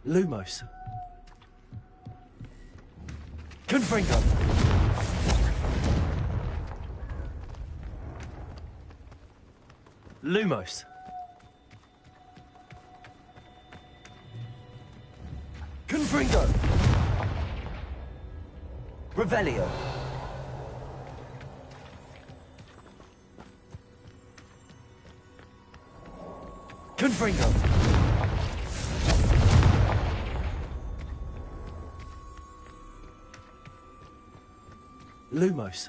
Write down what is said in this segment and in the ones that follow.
Lumos. Confringo. Lumos. Confringo. Revelio. Confringo. Lumos.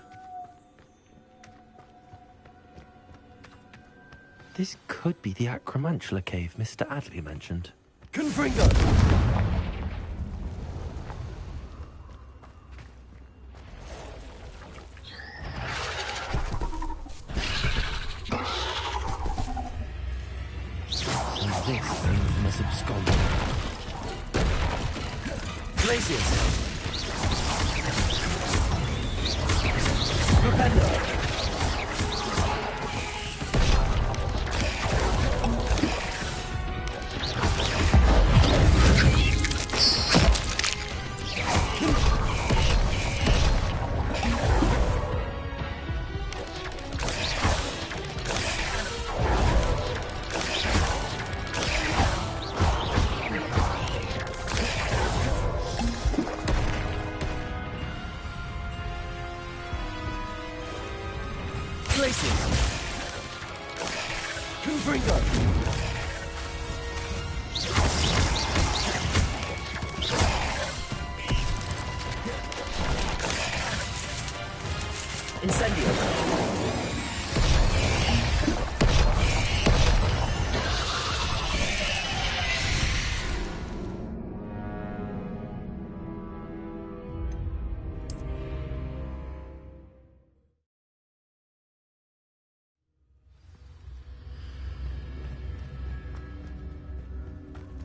This could be the Acromantula cave Mr. Adley mentioned. Confringo. This is the infamous absconder. Glacius. Propendo. Confringo. Incendio.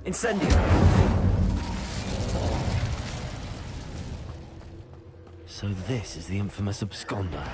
Incendio. So this is the infamous absconder.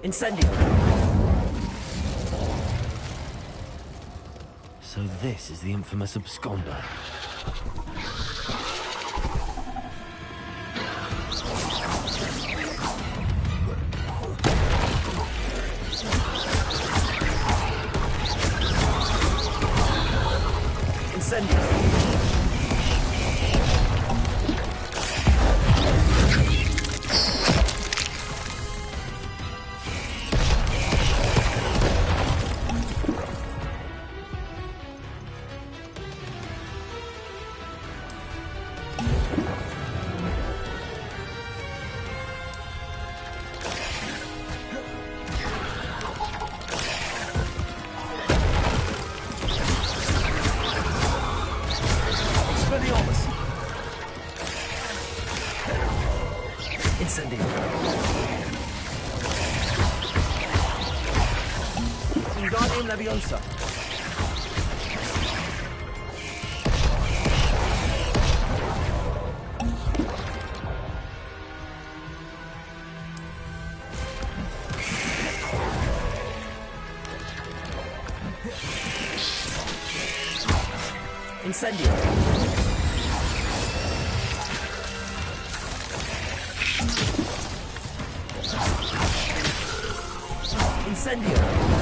Incendio. So this is the infamous absconder. Incendio. Incendio. Wingardium Leviosa. Incendio. Incendio.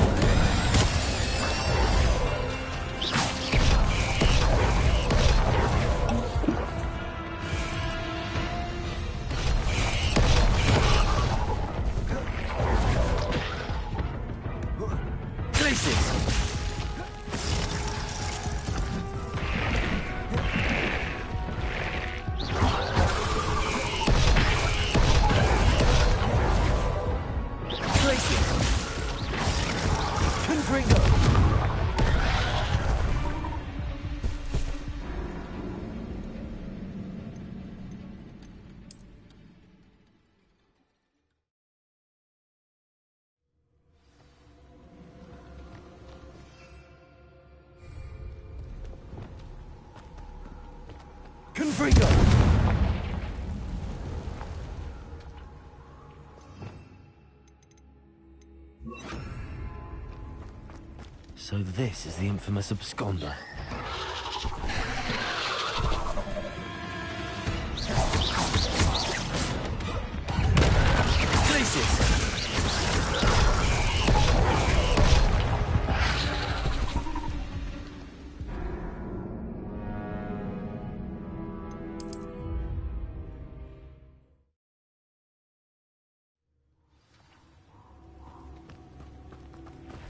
Confringo! So this is the infamous absconder. Places!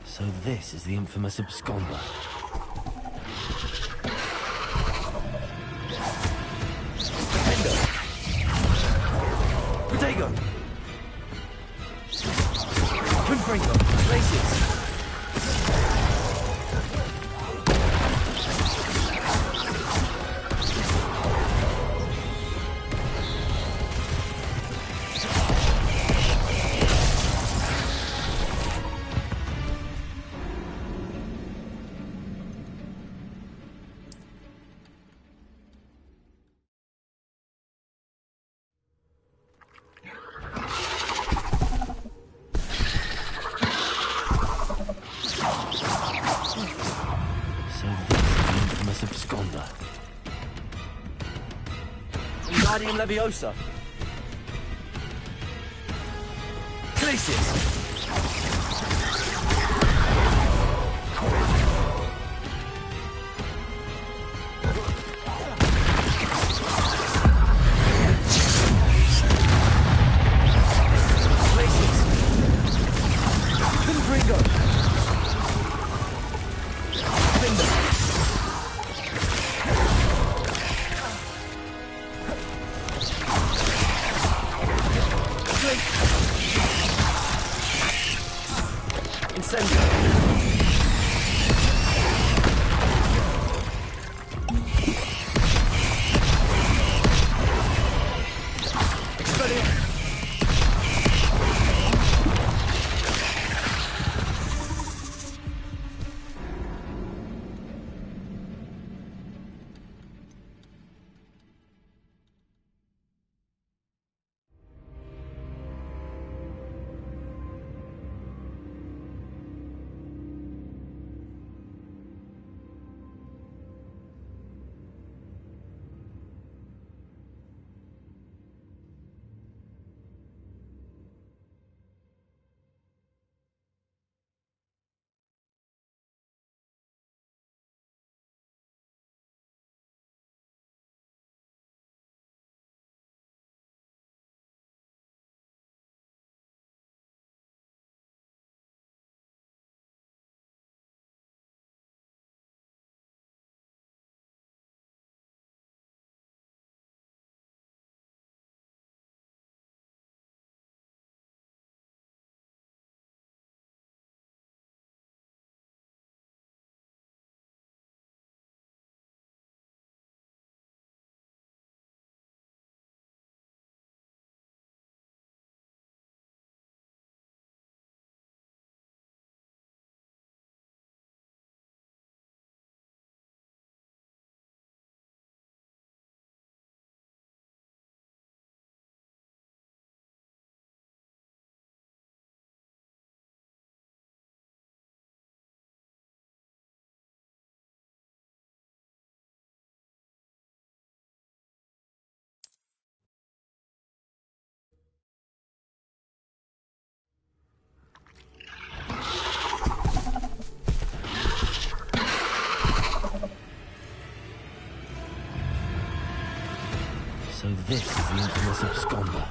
So this is the infamous absconder. Protego! Confringo! Places! Absconder. Guardian Leviosa. Places. So this is the infamous absconder.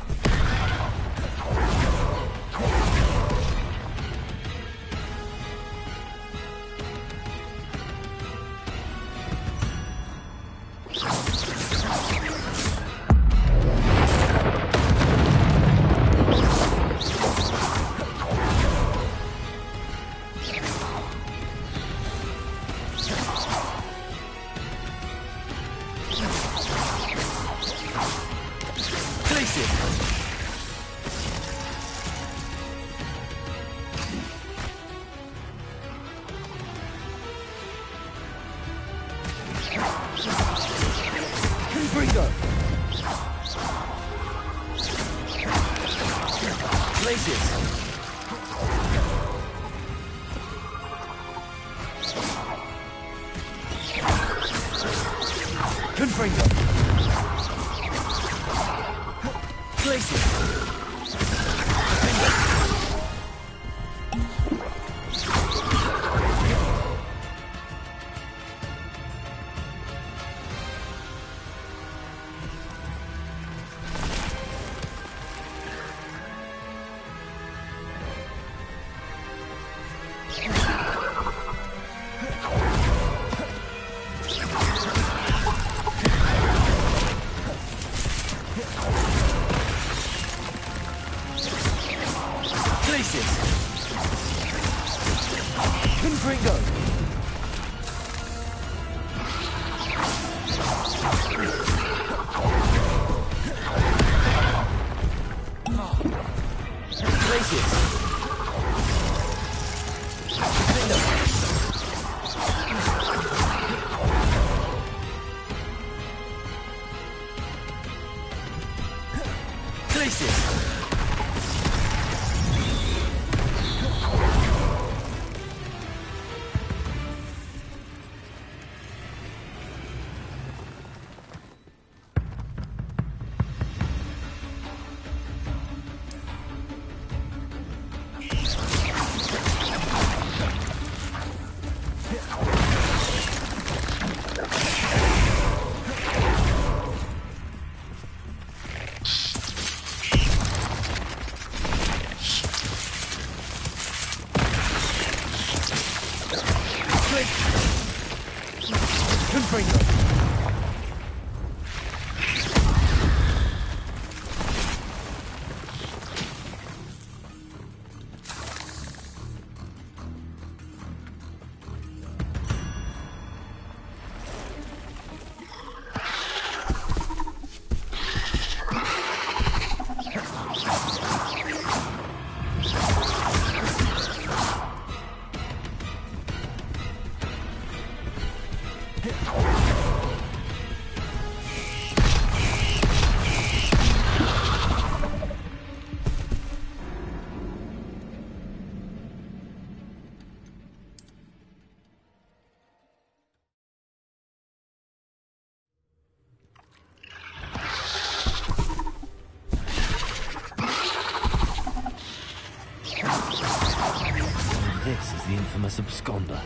This is the infamous absconder.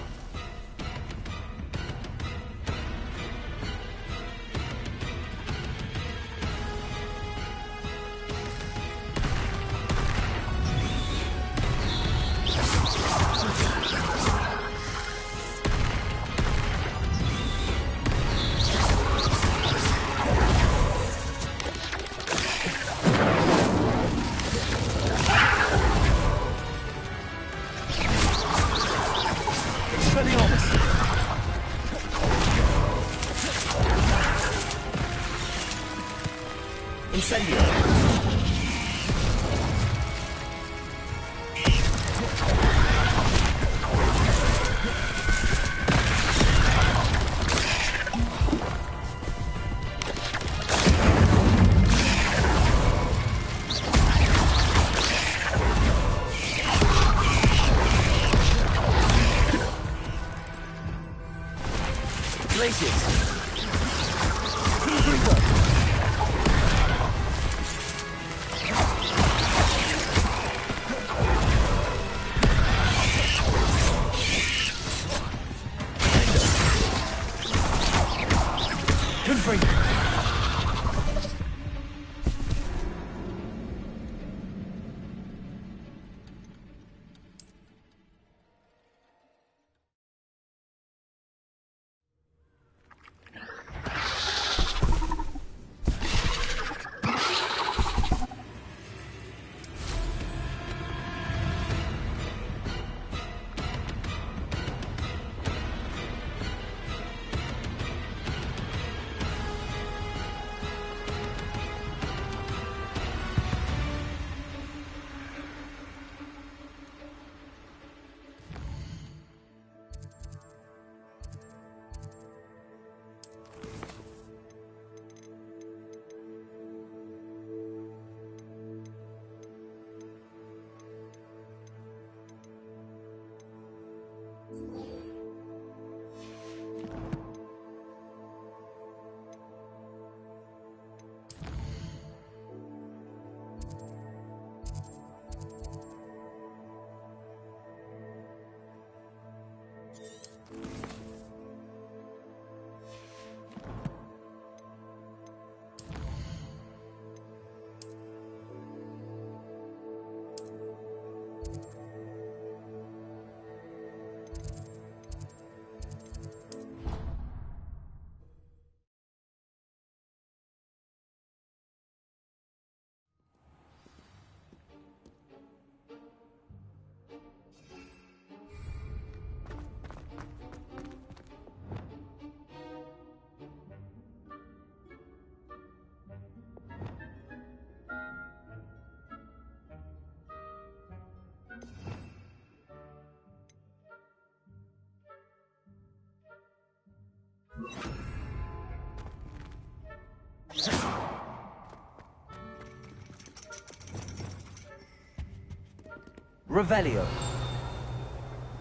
Revelio.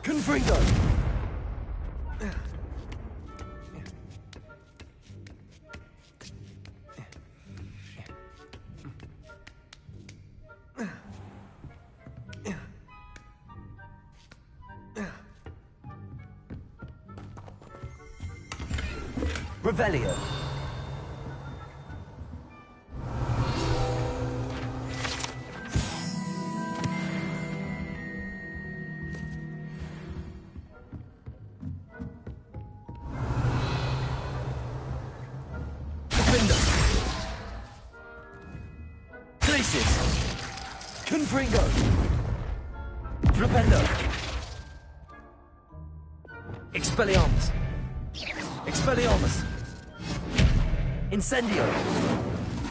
Confringo. Revelio. Defender. Places. Confringo. Flipendo. Expelliarmus. Expelliarmus. Incendio.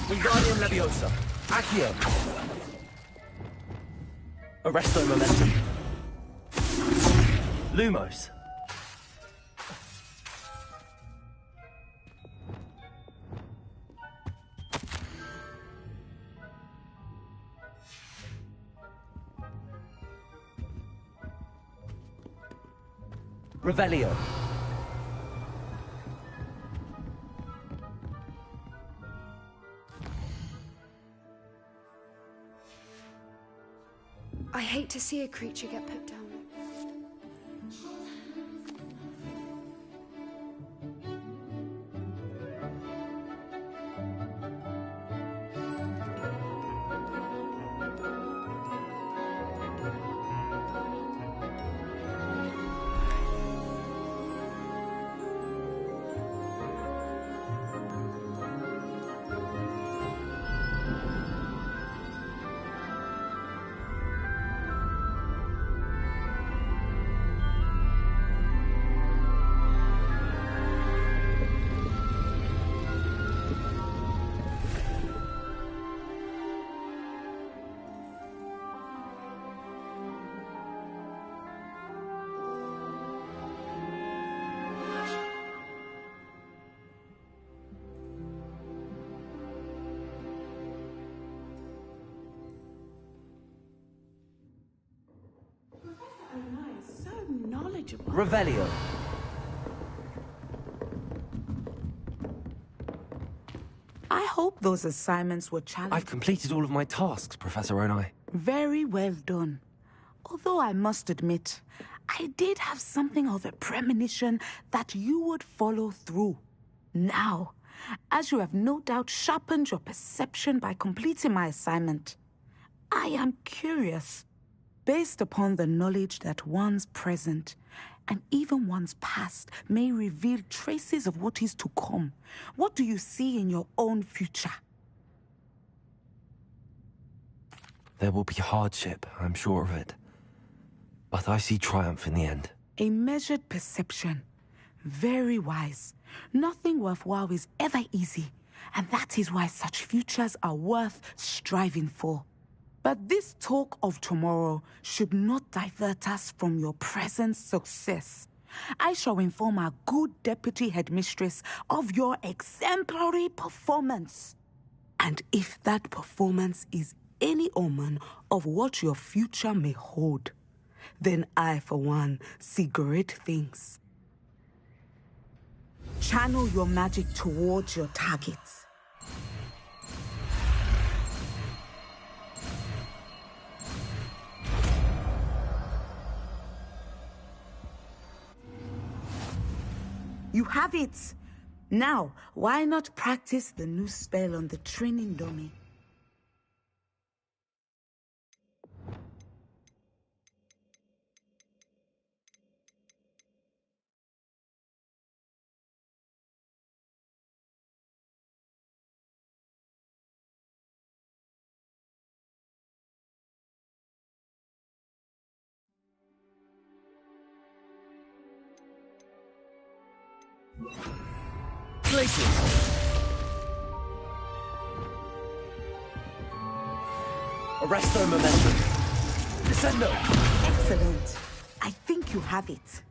Wingardium Leviosa. Accio. Arresto Momentum. Lumos. Revelio. I hate to see a creature get put down. knowledgeable. Revelio. I hope those assignments were challenging. I've completed all of my tasks, Professor Onai. Very well done. Although I must admit, I did have something of a premonition that you would follow through. Now, as you have no doubt sharpened your perception by completing my assignment, I am curious, based upon the knowledge that one's present and even one's past may reveal traces of what is to come. What do you see in your own future? There will be hardship, I'm sure of it. But I see triumph in the end. A measured perception. Very wise. Nothing worthwhile is ever easy, and that is why such futures are worth striving for. But this talk of tomorrow should not divert us from your present success. I shall inform our good deputy headmistress of your exemplary performance. And if that performance is any omen of what your future may hold, then I, for one, see great things. Channel your magic towards your targets. You have it! Now, why not practice the new spell on the training dummy? Places. Arresto Momentum. Descendo. Excellent. I think you have it.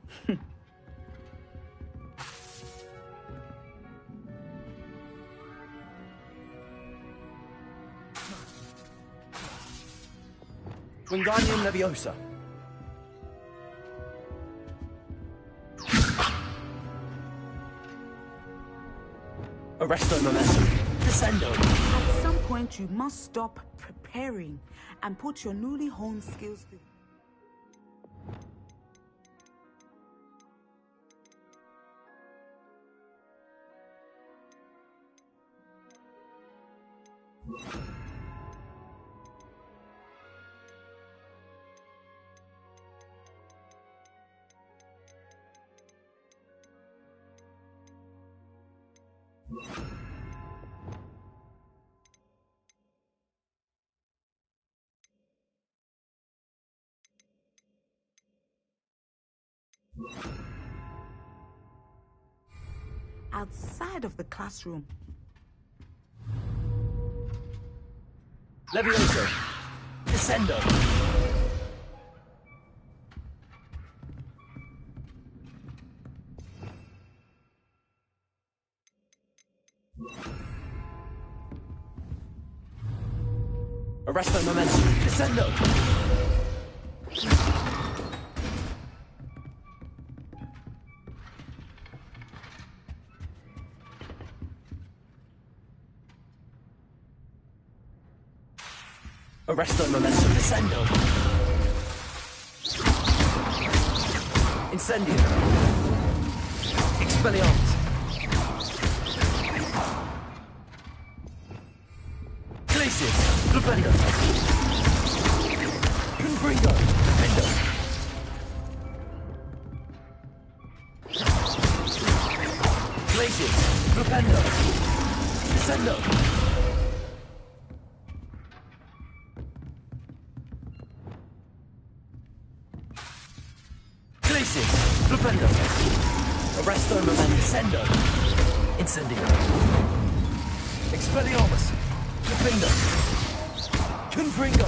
Wingardium Leviosa. Arresto Momentum. Descendo. At some point, you must stop preparing and put your newly honed skills to... Outside of the classroom. Levioso. Descendo. Arresto Momentum. Descendo. Arresto Momentum. Descendo. Incendio. Expelliarmus. Glacius. Flipendo. Confringo. Defendo. Glacius. Flipendo. Descendo. Flipendo. Arresto Momentum. Descendo. Incendio. Expelliarmus. Defendo. Confringo.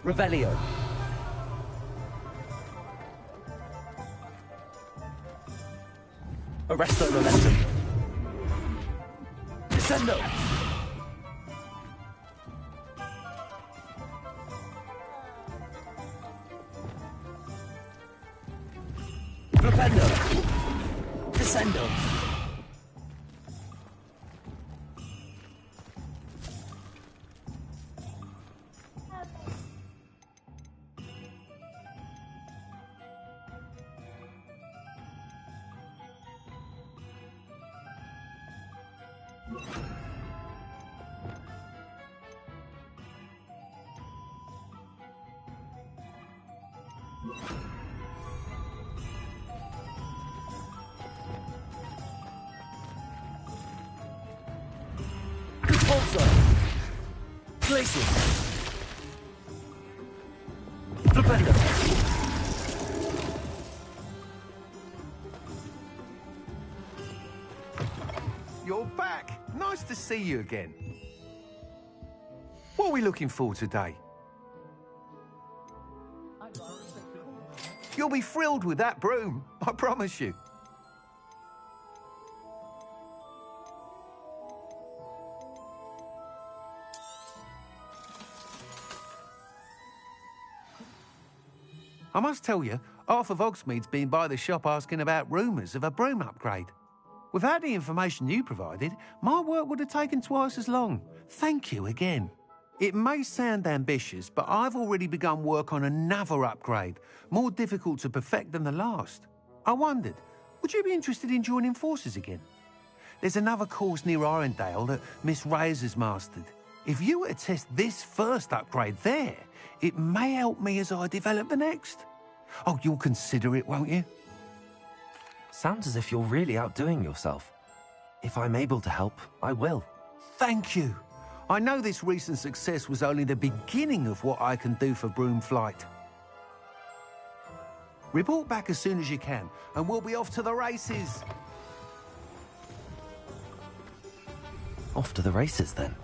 Revelio. Arresto Momentum. Descendo. Flipendo. Descendo. Pulsar. Glacius. Flipendo. You're back. Nice to see you again. What are we looking for today? You'll be thrilled with that broom, I promise you. I must tell you, half of Hogsmeade's been by the shop asking about rumours of a broom upgrade. Without the information you provided, my work would have taken twice as long. Thank you again. It may sound ambitious, but I've already begun work on another upgrade, more difficult to perfect than the last. I wondered, would you be interested in joining forces again? There's another course near Arendelle that Miss Reyes has mastered. If you were to test this first upgrade there, it may help me as I develop the next. Oh, you'll consider it, won't you? Sounds as if you're really outdoing yourself. If I'm able to help, I will. Thank you. I know this recent success was only the beginning of what I can do for Broomflight. Report back as soon as you can, and we'll be off to the races. Off to the races, then.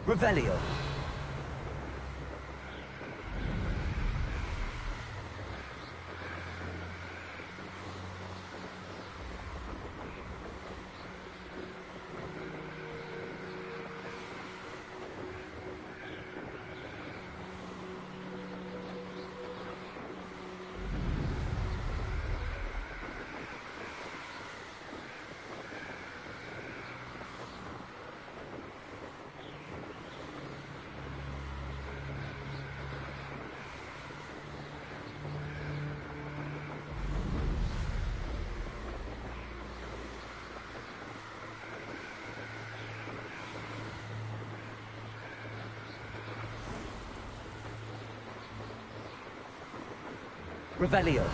Revelio. Revelio.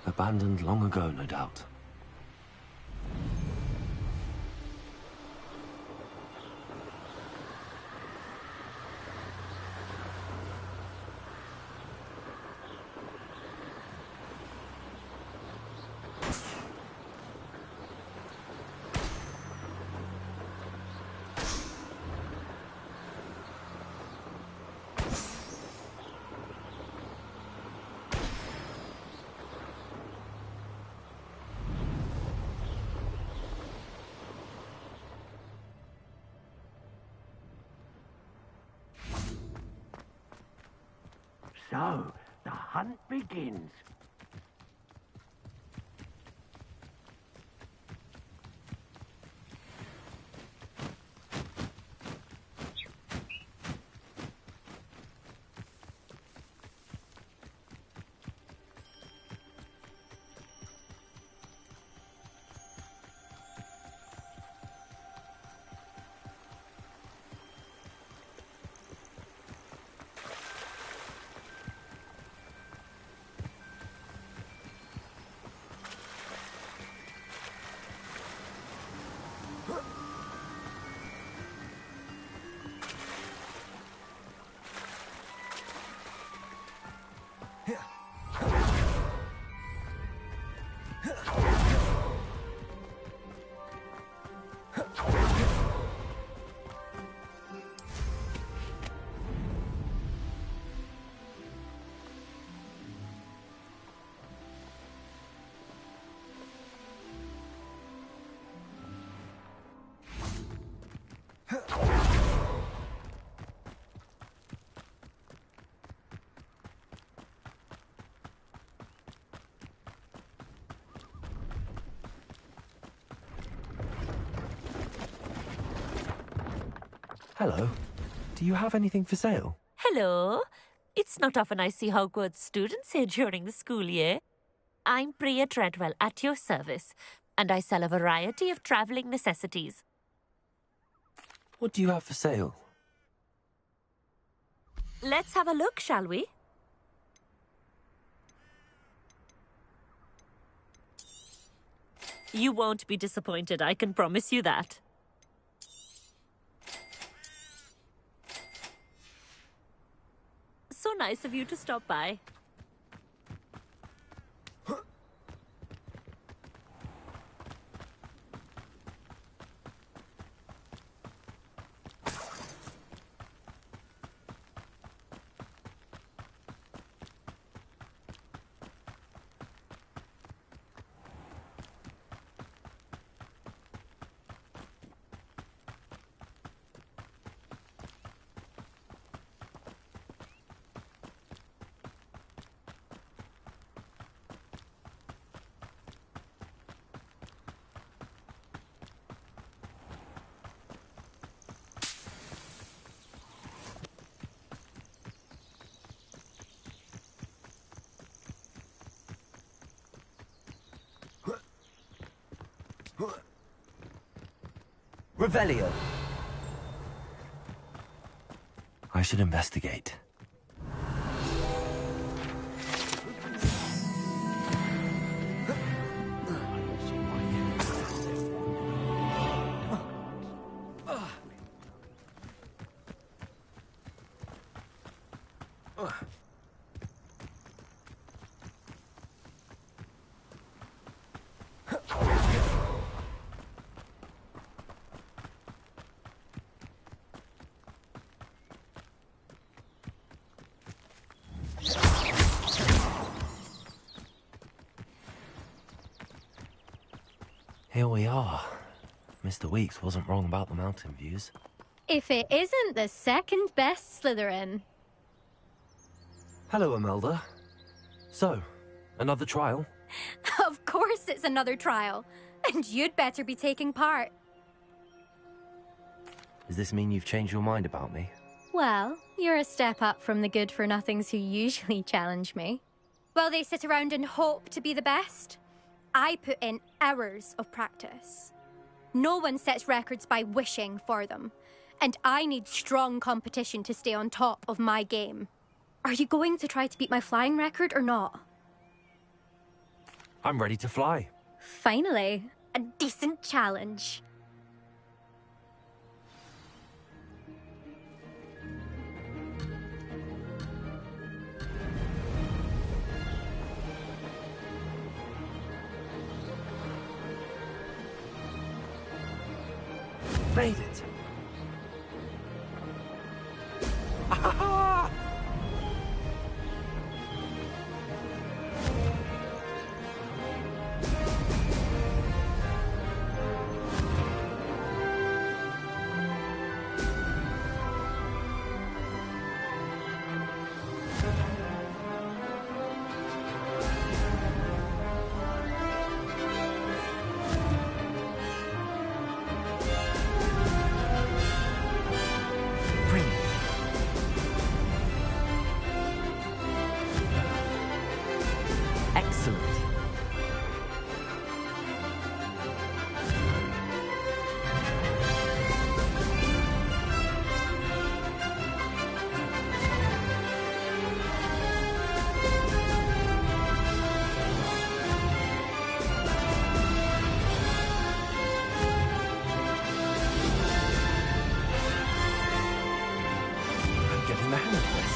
Abandoned long ago, no doubt. So, the hunt begins. Hello. Do you have anything for sale? Hello. It's not often I see Hogwarts students here during the school year. I'm Priya Treadwell, at your service, and I sell a variety of travelling necessities. What do you have for sale? Let's have a look, shall we? You won't be disappointed, I can promise you that. So nice of you to stop by. Revelio. I should investigate. Here we are. Mr. Weeks wasn't wrong about the mountain views. If it isn't the second best Slytherin. Hello, Imelda. So, another trial? Of course it's another trial. And you'd better be taking part. Does this mean you've changed your mind about me? Well, you're a step up from the good-for-nothings who usually challenge me. While they sit around and hope to be the best, I put in hours of practice. No one sets records by wishing for them, and I need strong competition to stay on top of my game. Are you going to try to beat my flying record or not? I'm ready to fly. Finally, a decent challenge. Made it! Excellent. I'm getting the hang of this.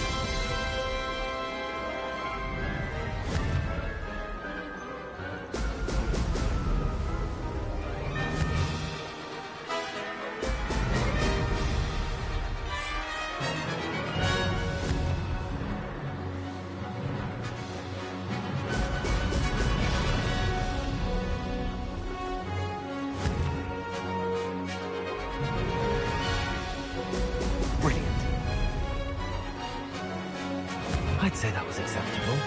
Brilliant. I'd say that was acceptable.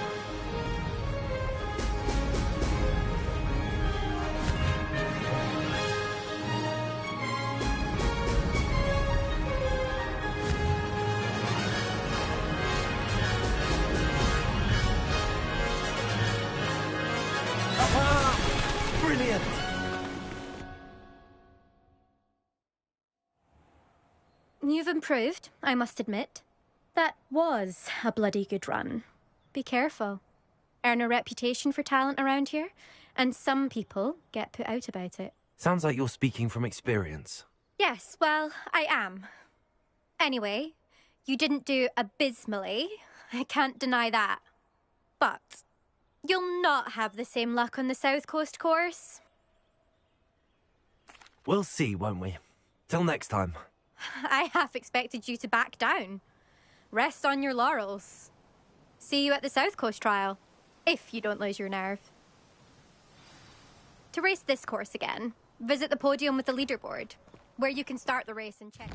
Aha! Brilliant! You've improved, I must admit. That was a bloody good run. Be careful. Earn a reputation for talent around here, and some people get put out about it. Sounds like you're speaking from experience. Yes, well, I am. Anyway, you didn't do abysmally. I can't deny that. But you'll not have the same luck on the South Coast course. We'll see, won't we? Till next time. I half expected you to back down. Rest on your laurels. See you at the South Coast trial, if you don't lose your nerve. To race this course again, visit the podium with the leaderboard, where you can start the race and check.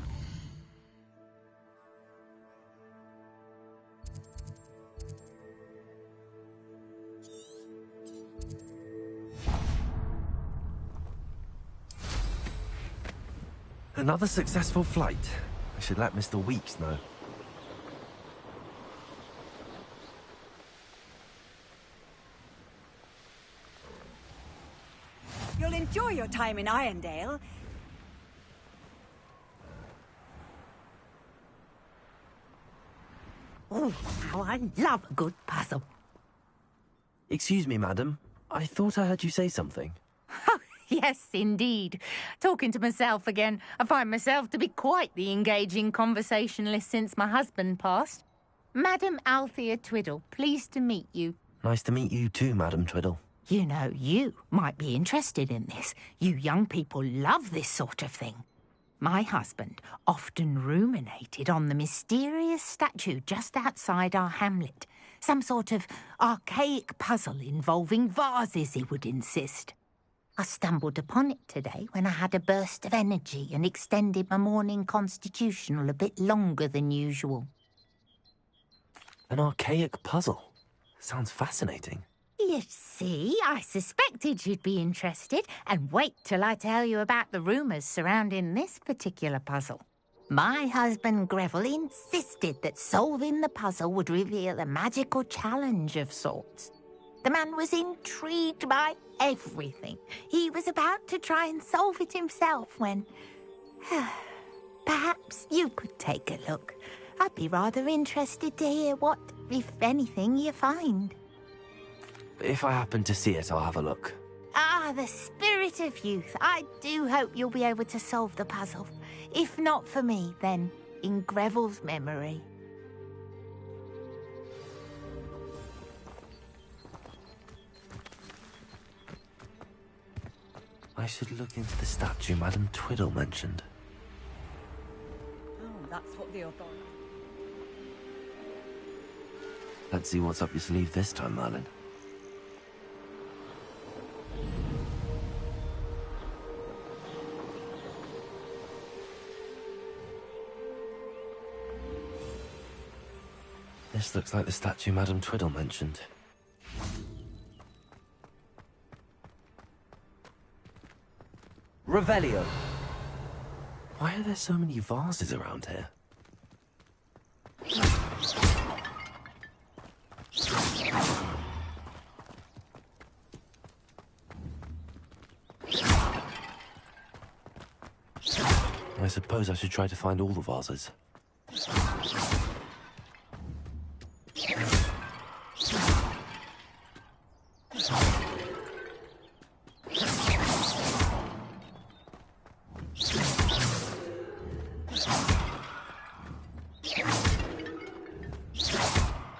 Another successful flight. I should let Mr. Weeks know. You'll enjoy your time in Irondale. Oh, how I love a good puzzle. Excuse me, madam. I thought I heard you say something. Yes, indeed. Talking to myself again. I find myself to be quite the engaging conversationalist since my husband passed. Madam Althea Twiddle, pleased to meet you. Nice to meet you too, Madam Twiddle. You know, you might be interested in this. You young people love this sort of thing. My husband often ruminated on the mysterious statue just outside our hamlet. Some sort of archaic puzzle involving vases, he would insist. I stumbled upon it today when I had a burst of energy and extended my morning constitutional a bit longer than usual. An archaic puzzle. Sounds fascinating. You see, I suspected you'd be interested, and wait till I tell you about the rumours surrounding this particular puzzle. My husband Greville insisted that solving the puzzle would reveal a magical challenge of sorts. The man was intrigued by everything. He was about to try and solve it himself when... Perhaps you could take a look. I'd be rather interested to hear what, if anything, you find. If I happen to see it, I'll have a look. Ah, the spirit of youth. I do hope you'll be able to solve the puzzle. If not for me, then in Greville's memory. I should look into the statue Madam Twiddle mentioned. Oh, that's what the authority... Let's see what's up your sleeve this time, Merlin. This looks like the statue Madam Twiddle mentioned. Revelio. Why are there so many vases around here? I suppose I should try to find all the vases.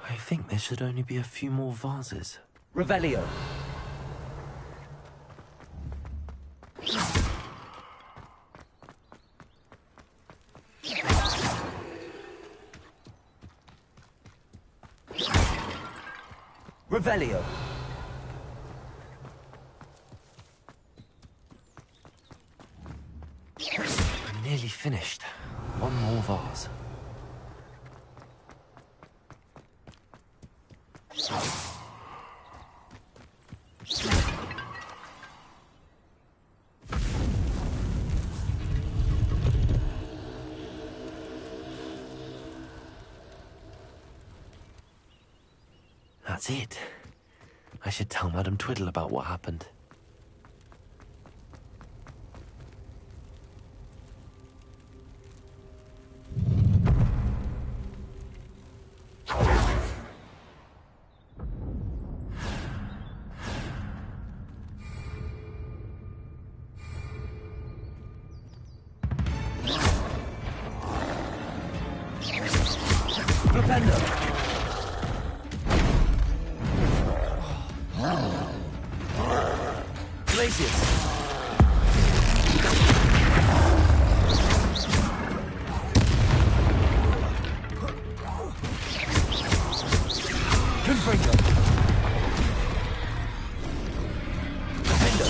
I think there should only be a few more vases. Revelio. Revelio. I'm nearly finished. One more vase. That's it. I should tell Madam Twiddle about what happened. Flipendo. Glacius. Confringo. Flipendo.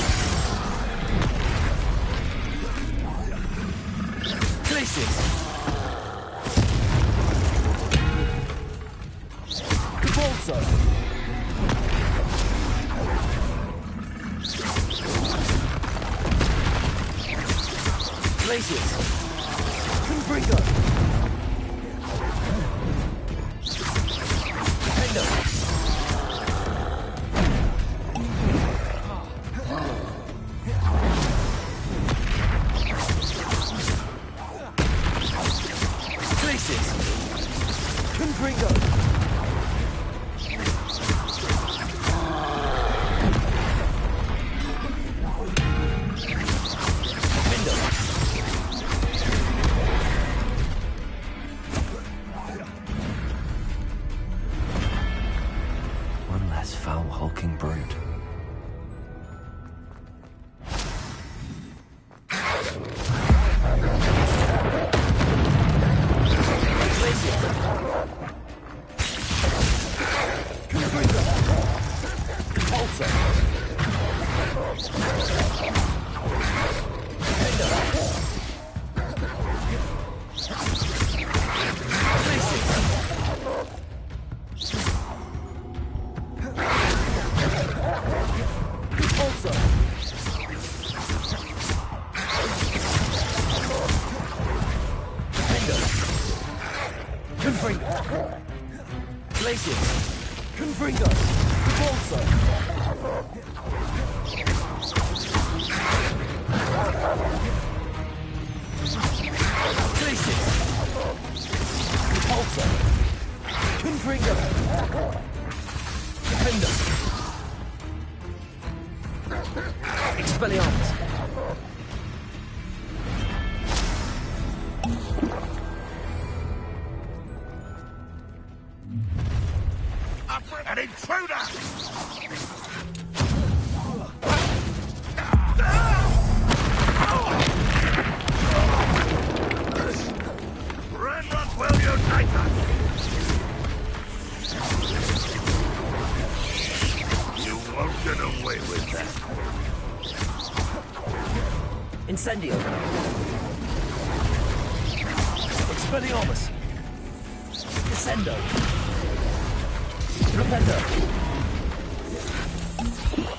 Glacius. Cabalso. Glacius. Confringo. Flipendo. Glacius. Confringo. One less foul, hulking brute. Confringo. Glacius. Confringo. Cabalso. Glacius. Cabalso. Confringo. Defender. Expelliarmus. An intruder! Renrod will unite us! You won't get away with that. Incendio. Expelliarmus. Descendo. Rependo.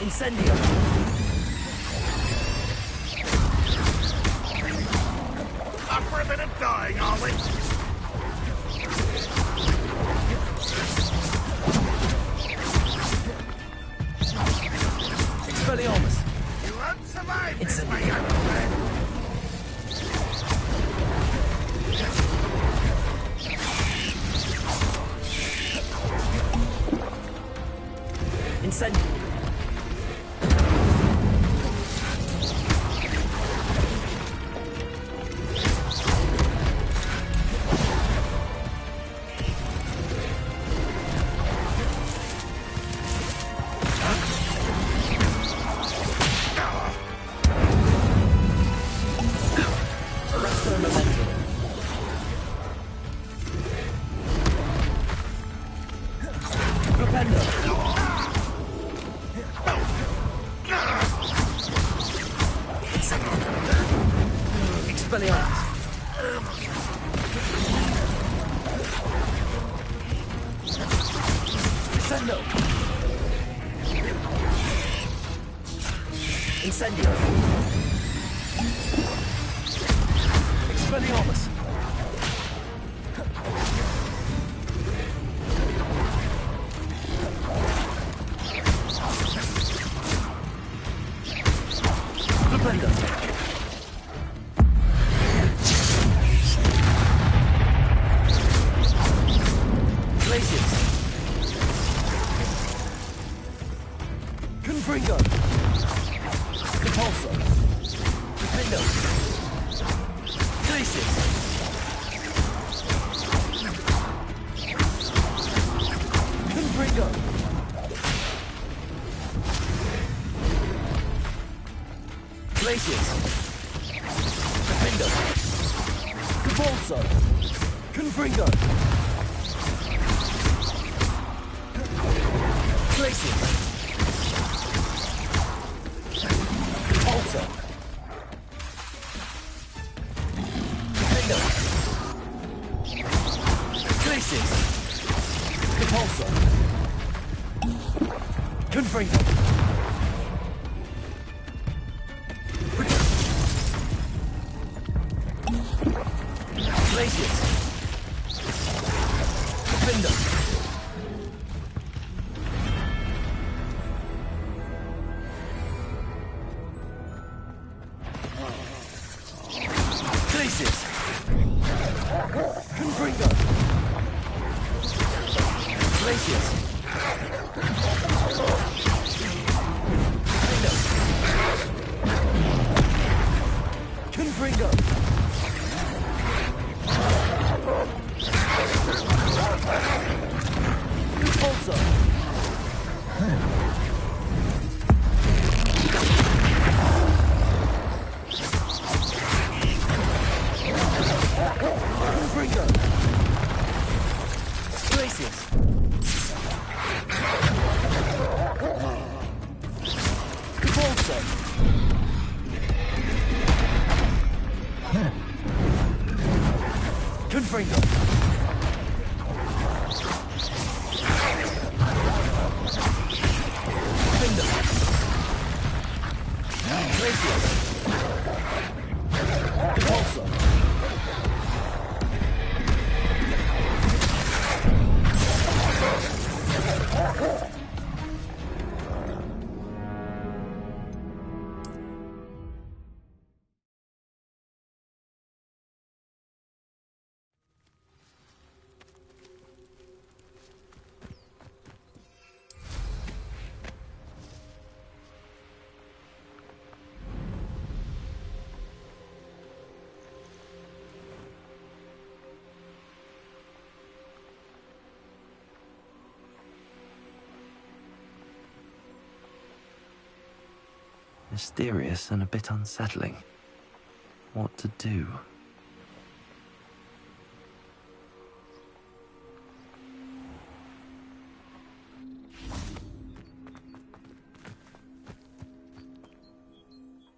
Incendio. Up for a bit of dying, are we? Expelliarmus. You won't survive this, Incendio. my young friend. Incendio. Arresto Memento. Rependo. Expelliarmus. Descendo. Incendio. Expelliarmus. Flipendo. Glacius. Confringo. Repulso. Flipendo. Glacius. Confringo. Glacius. Defender. Cabalso. Confringo. Glacius. Cabalso. Defender. Glacius. Cabalso. Confringo. Glacius. Defender. Glacius. Confringo. Glacius. Defender. Confringo. Also. Confringo. Glacius. Cabalso. Confringo. Defender. Glacius. Cabalso. Mysterious and a bit unsettling. What to do?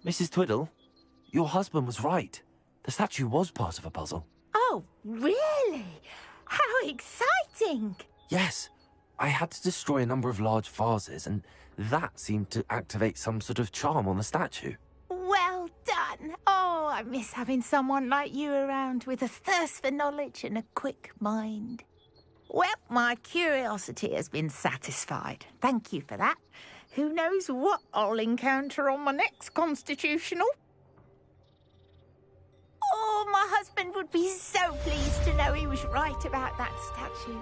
Mrs. Twiddle, your husband was right. The statue was part of a puzzle. Oh, really? How exciting! Yes, I had to destroy a number of large vases, and that seemed to activate some sort of charm on the statue. Well done. Oh, I miss having someone like you around with a thirst for knowledge and a quick mind. Well, my curiosity has been satisfied. Thank you for that. Who knows what I'll encounter on my next constitutional? Oh, my husband would be so pleased to know he was right about that statue.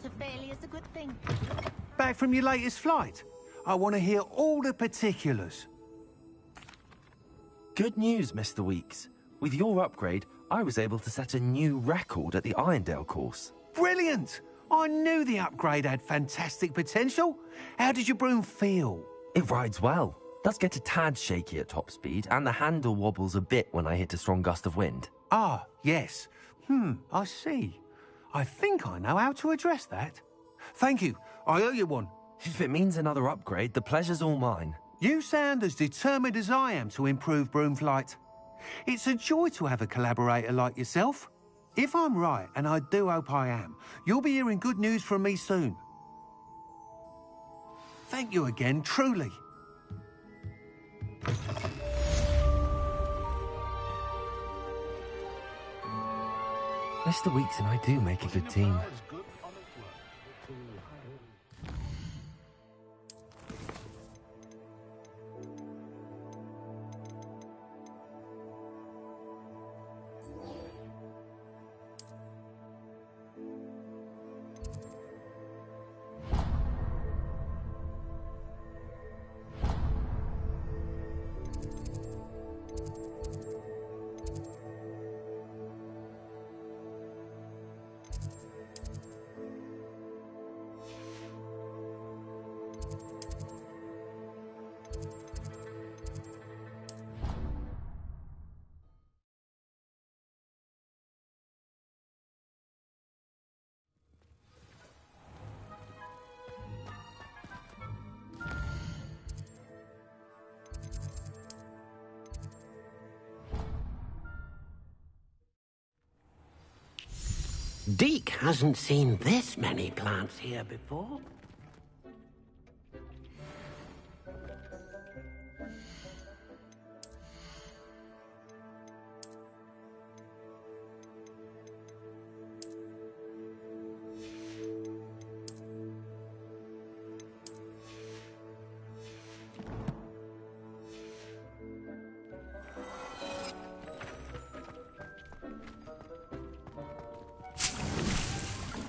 A failure's a good thing. Back from your latest flight? I want to hear all the particulars. Good news, Mr. Weeks. With your upgrade, I was able to set a new record at the Irondale course. Brilliant! I knew the upgrade had fantastic potential. How did your broom feel? It rides well. Does get a tad shaky at top speed, and the handle wobbles a bit when I hit a strong gust of wind. Ah, yes. I see. I think I know how to address that. Thank you. I owe you one. If it means another upgrade, the pleasure's all mine. You sound as determined as I am to improve broom flight. It's a joy to have a collaborator like yourself. If I'm right, and I do hope I am, you'll be hearing good news from me soon. Thank you again, truly. Mr. Weeks and I do make a good team. Deke hasn't seen this many plants here before.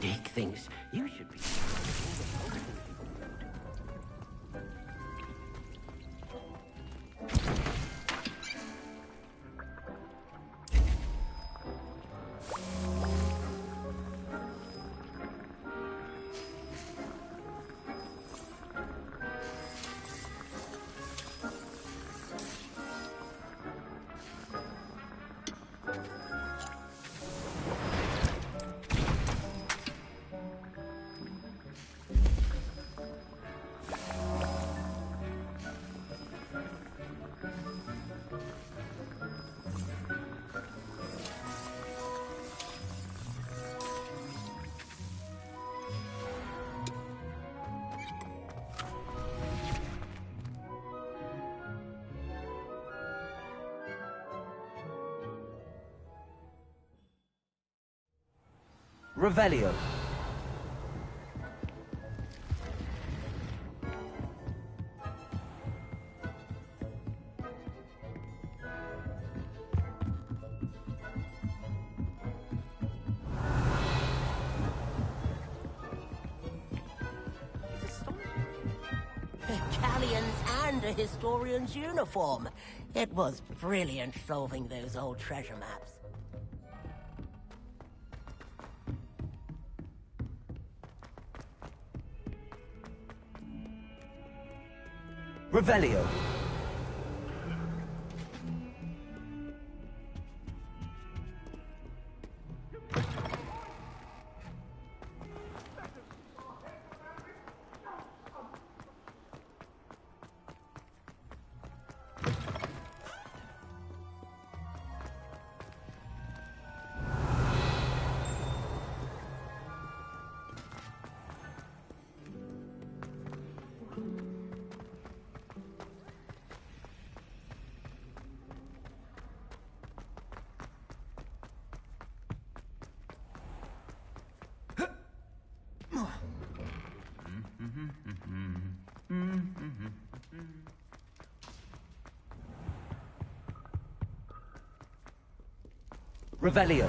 Deke thinks you should be... Revelio. Italians and a historian's uniform. It was brilliant solving those old treasure maps. Revelio. Revelio.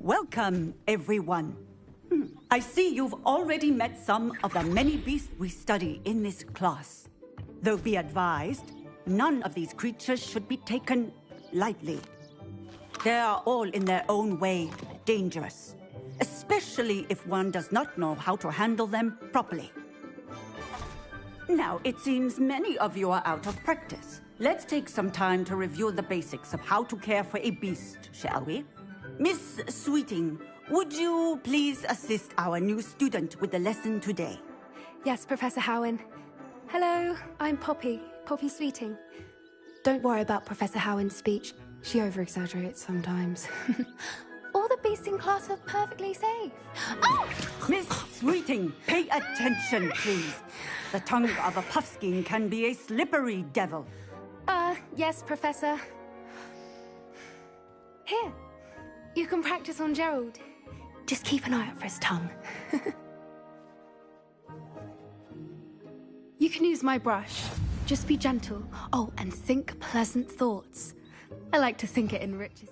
Welcome, everyone. I see you've already met some of the many beasts we study in this class. Though be advised, none of these creatures should be taken lightly. They are all in their own way dangerous, especially if one does not know how to handle them properly. Now, it seems many of you are out of practice. Let's take some time to review the basics of how to care for a beast, shall we? Miss Sweeting, would you please assist our new student with the lesson today? Yes, Professor Howen. Hello, I'm Poppy Sweeting. Don't worry about Professor Howen's speech. She over-exaggerates sometimes. All the beasts in class are perfectly safe. Oh! Miss Sweeting, pay attention, please. The tongue of a puffskein can be a slippery devil. Yes, Professor. Here, you can practice on Gerald. Just keep an eye out for his tongue. You can use my brush. Just be gentle. Oh, and think pleasant thoughts. I like to think it enriches.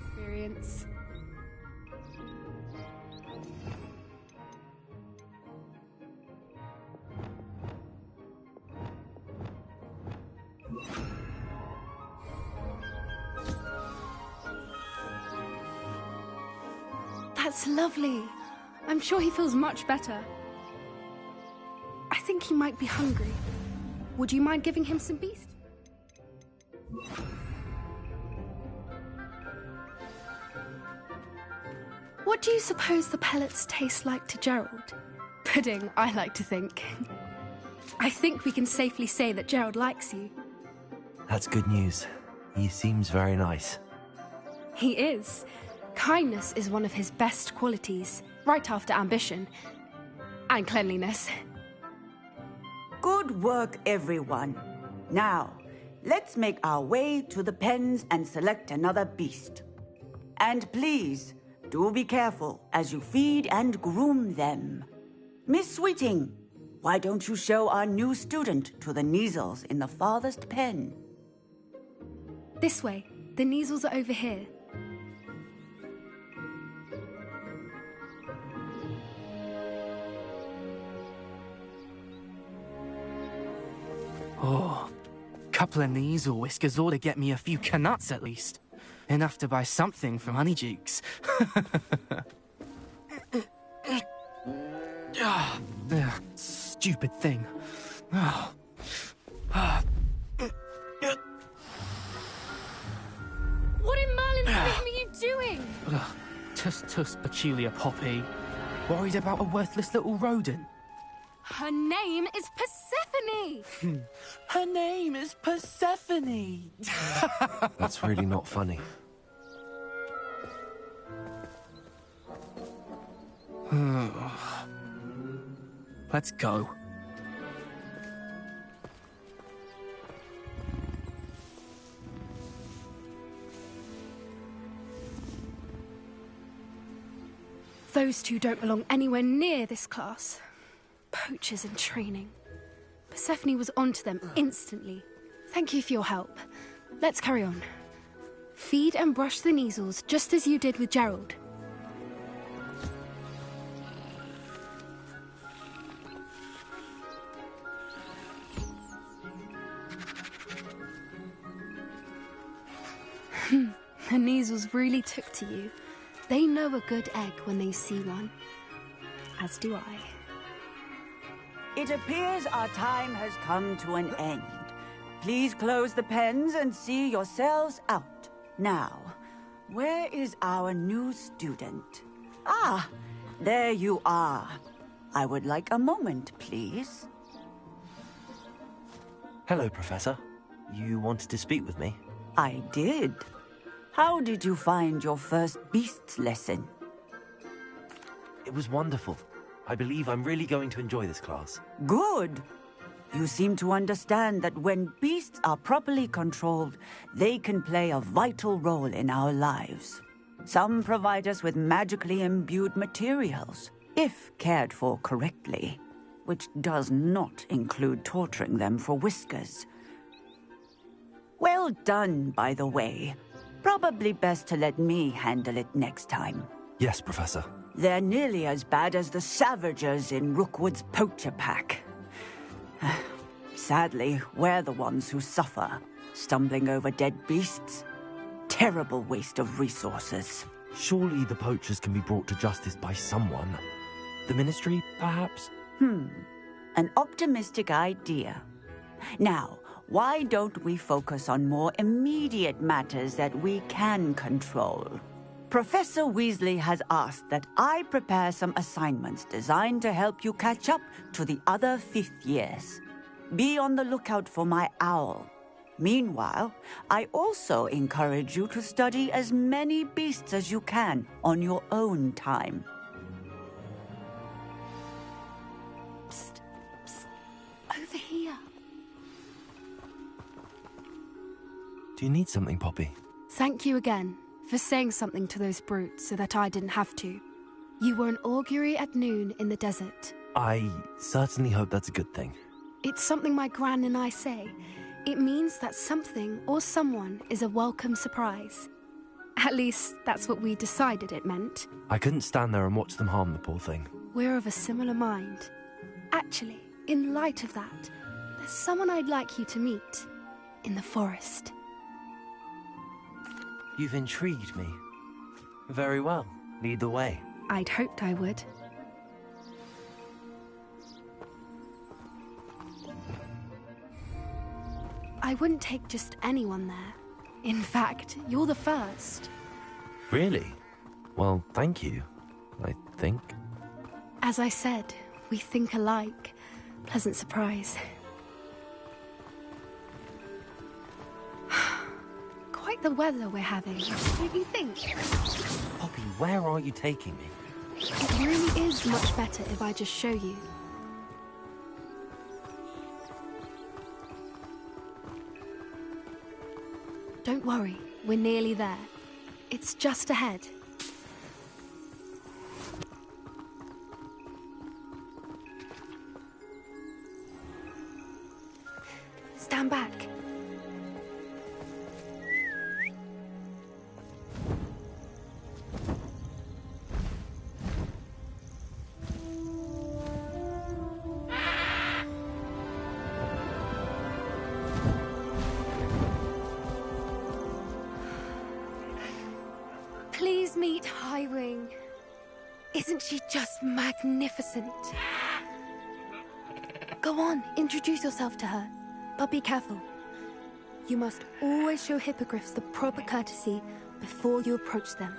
Experience. That's lovely. I'm sure he feels much better. I think he might be hungry. Would you mind giving him some beast? What do you suppose the pellets taste like to Gerald? Pudding, I like to think. I think we can safely say that Gerald likes you. That's good news. He seems very nice. He is. Kindness is one of his best qualities, right after ambition. And cleanliness. Good work, everyone. Now, let's make our way to the pens and select another beast. And please, do be careful as you feed and groom them. Miss Sweeting, why don't you show our new student to the Kneazles in the farthest pen? This way. The Kneazles are over here. Oh, couple of Kneazle whiskers ought to get me a few canuts at least. Enough to buy something from Honeydukes. Stupid thing. What in Merlin's name are you doing? Tuss, peculiar Poppy. Worried about a worthless little rodent. Her name is Persephone! Her name is Persephone! That's really not funny. Let's go. Those two don't belong anywhere near this class. Poachers in training. Persephone was onto them instantly. Thank you for your help. Let's carry on. Feed and brush the Kneazles just as you did with Gerald. The Kneazles really took to you. They know a good egg when they see one. As do I. It appears our time has come to an end. Please close the pens and see yourselves out. Now, where is our new student? Ah, there you are. I would like a moment, please. Hello, Professor. You wanted to speak with me? I did. How did you find your first beasts lesson? It was wonderful. I believe I'm really going to enjoy this class. Good. You seem to understand that when beasts are properly controlled, they can play a vital role in our lives. Some provide us with magically imbued materials, if cared for correctly, which does not include torturing them for whiskers. Well done, by the way. Probably best to let me handle it next time. Yes, Professor. They're nearly as bad as the Savagers in Rookwood's poacher pack. Sadly, we're the ones who suffer, stumbling over dead beasts. Terrible waste of resources. Surely the poachers can be brought to justice by someone. The Ministry, perhaps? An optimistic idea. Now, why don't we focus on more immediate matters that we can control? Professor Weasley has asked that I prepare some assignments designed to help you catch up to the other fifth years. Be on the lookout for my owl. Meanwhile, I also encourage you to study as many beasts as you can on your own time. Psst, psst. Over here. Do you need something, Poppy? Thank you again for saying something to those brutes so that I didn't have to. You were an augury at noon in the desert. I certainly hope that's a good thing. It's something my gran and I say. It means that something or someone is a welcome surprise. At least, that's what we decided it meant. I couldn't stand there and watch them harm the poor thing. We're of a similar mind. Actually, in light of that, there's someone I'd like you to meet. In the forest. You've intrigued me. Very well. Lead the way. I'd hoped I would. I wouldn't take just anyone there. In fact, you're the first. Really? Well, thank you, I think. As I said, we think alike. Pleasant surprise. Quite the weather we're having, don't you think? Poppy, where are you taking me? It really is much better if I just show you. Don't worry, we're nearly there. It's just ahead. Stand back. Please meet Highwing. Isn't she just magnificent? Go on, introduce yourself to her. But be careful. You must always show hippogriffs the proper courtesy before you approach them.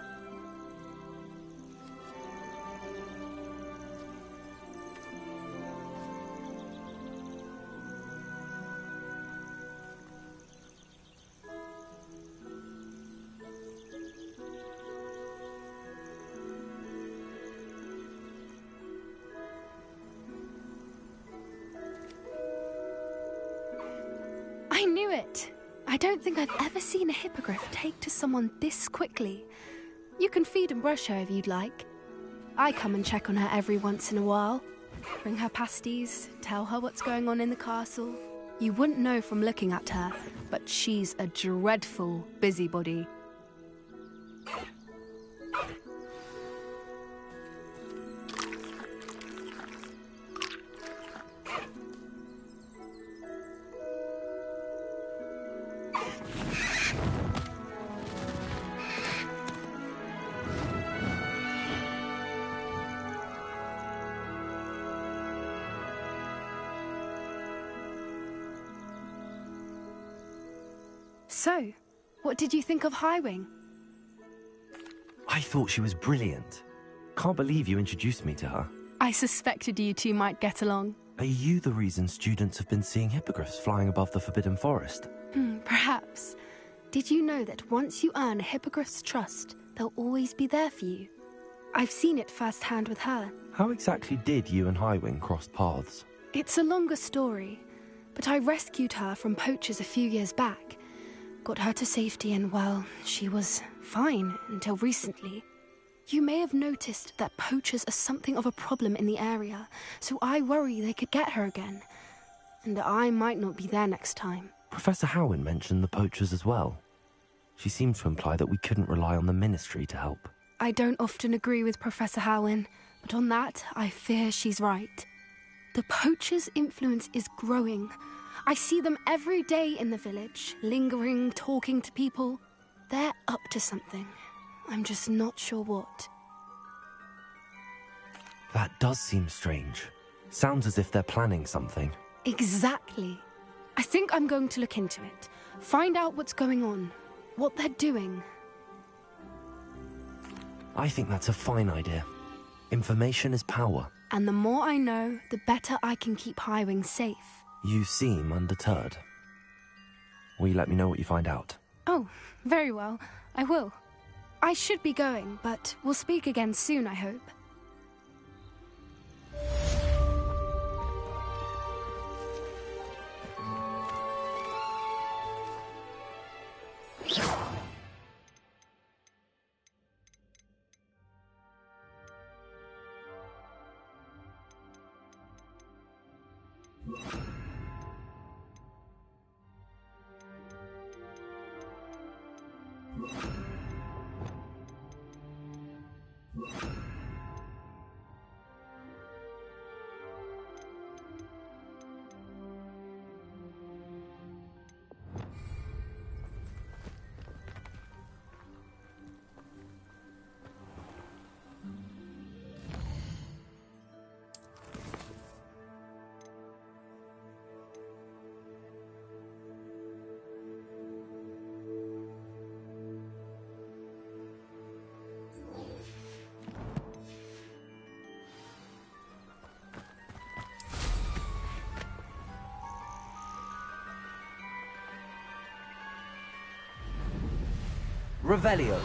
I knew it! I don't think I've ever seen a hippogriff take to someone this quickly. You can feed and brush her if you'd like. I come and check on her every once in a while. Bring her pasties, tell her what's going on in the castle. You wouldn't know from looking at her, but she's a dreadful busybody. So, what did you think of Highwing? I thought she was brilliant. Can't believe you introduced me to her. I suspected you two might get along. Are you the reason students have been seeing hippogriffs flying above the Forbidden Forest? Perhaps. Did you know that once you earn a hippogriff's trust, they'll always be there for you? I've seen it firsthand with her. How exactly did you and Highwing cross paths? It's a longer story, but I rescued her from poachers a few years back. Got her to safety and, well, she was fine until recently. You may have noticed that poachers are something of a problem in the area, so I worry they could get her again. And I might not be there next time. Professor Howin mentioned the poachers as well. She seemed to imply that we couldn't rely on the Ministry to help. I don't often agree with Professor Howin, but on that, I fear she's right. The poachers' influence is growing. I see them every day in the village, lingering, talking to people. They're up to something. I'm just not sure what. That does seem strange. Sounds as if they're planning something. Exactly. I think I'm going to look into it. Find out what's going on. What they're doing. I think that's a fine idea. Information is power. And the more I know, the better I can keep Highwing safe. You seem undeterred. Will you let me know what you find out? Oh, very well. I will. I should be going, but we'll speak again soon, I hope. Revelio.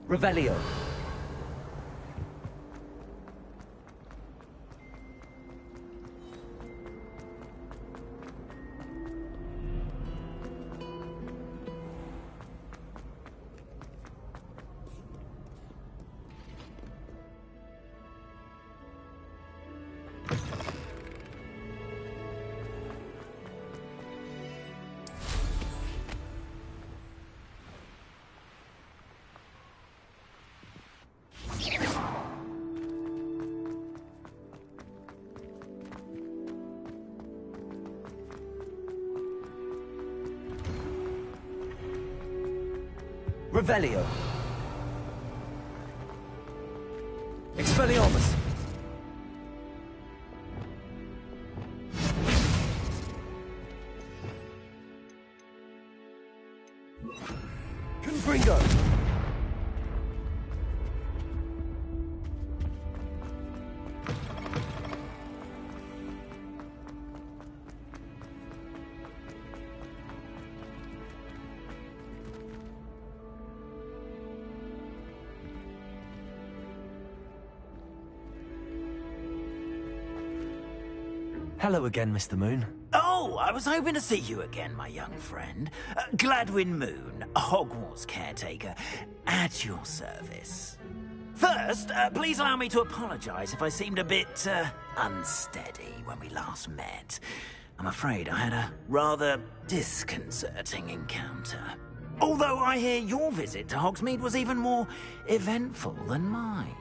Revelio. Revelio. Expelliarmus. Confringo. Hello again, Mr. Moon. Oh, I was hoping to see you again, my young friend. Gladwin Moon, Hogwarts caretaker, at your service. First, please allow me to apologize if I seemed a bit, unsteady when we last met. I'm afraid I had a rather disconcerting encounter. Although I hear your visit to Hogsmeade was even more eventful than mine.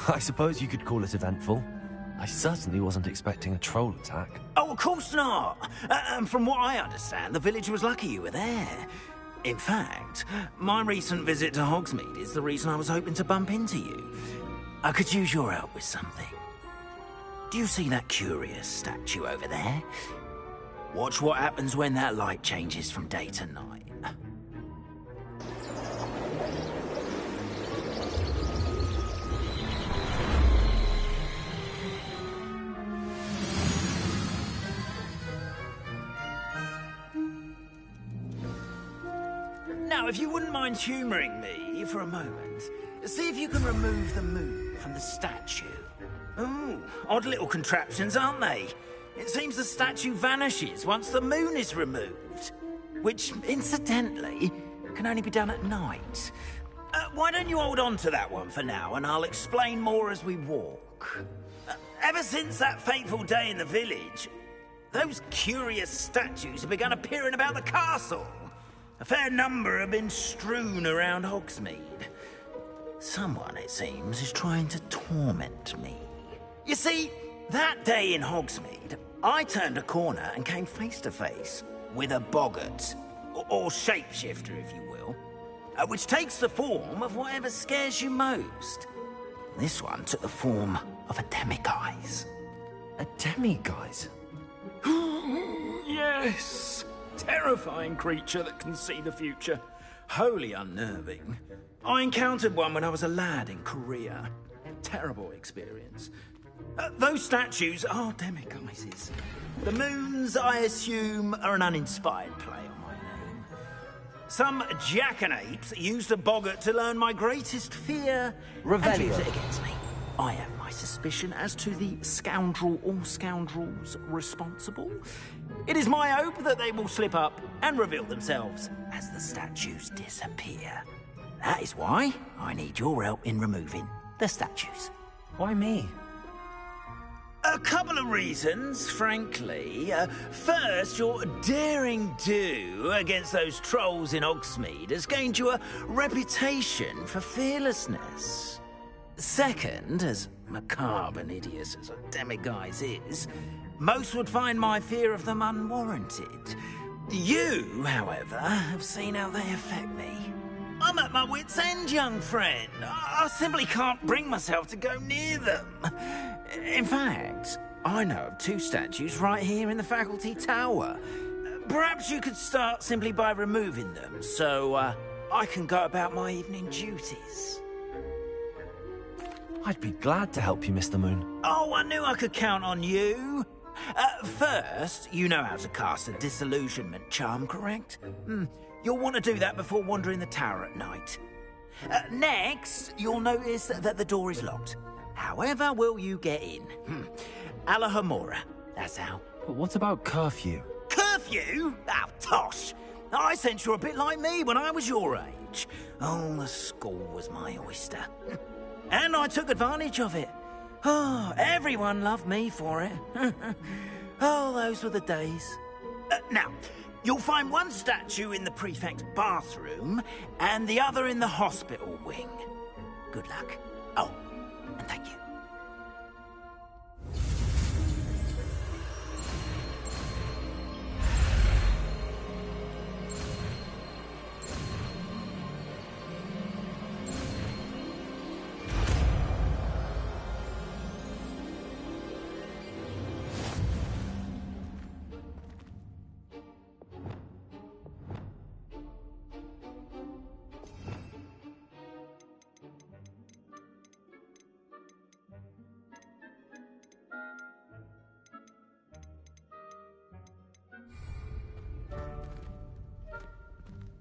I suppose you could call it eventful. I certainly wasn't expecting a troll attack. Oh, of course not! And from what I understand, the village was lucky you were there. In fact, my recent visit to Hogsmeade is the reason I was hoping to bump into you. I could use your help with something. Do you see that curious statue over there? Watch what happens when that light changes from day to night. Now, if you wouldn't mind humouring me for a moment, see if you can remove the moon from the statue. Ooh, odd little contraptions, aren't they? It seems the statue vanishes once the moon is removed. Which, incidentally, can only be done at night. Why don't you hold on to that one for now, and I'll explain more as we walk. Ever since that fateful day in the village, those curious statues have begun appearing about the castle. A fair number have been strewn around Hogsmeade. Someone, it seems, is trying to torment me. You see, that day in Hogsmeade, I turned a corner and came face to face with a boggart, or shapeshifter, if you will, which takes the form of whatever scares you most. This one took the form of a demiguise. A demiguise? Yes! Terrifying creature that can see the future. Wholly unnerving. I encountered one when I was a lad in Korea. Terrible experience. Those statues are demiguises. The moons, I assume, are an uninspired play on my name. Some jackanapes used a boggart to learn my greatest fear and use it against me. I have my suspicion as to the scoundrel or scoundrels responsible. It is my hope that they will slip up and reveal themselves as the statues disappear. That is why I need your help in removing the statues. Why me? A couple of reasons, frankly. First, your daring do against those trolls in Hogsmeade has gained you a reputation for fearlessness. Second, as macabre and hideous as a demiguise is, most would find my fear of them unwarranted. You, however, have seen how they affect me. I'm at my wit's end, young friend. I simply can't bring myself to go near them. In fact, I know of two statues right here in the faculty tower. Perhaps you could start simply by removing them, so I can go about my evening duties. I'd be glad to help you, Mr. Moon. Oh, I knew I could count on you. First, you know how to cast a disillusionment charm, correct? You'll want to do that before wandering the tower at night. Next, you'll notice that the door is locked. However will you get in? Alahomora, that's how. But what about curfew? Curfew? Oh, tosh. I sense you're a bit like me when I was your age. Oh, the school was my oyster. And I took advantage of it. Oh, everyone loved me for it. Oh, those were the days. Now, you'll find one statue in the prefect's bathroom and the other in the hospital wing. Good luck. Oh, and thank you.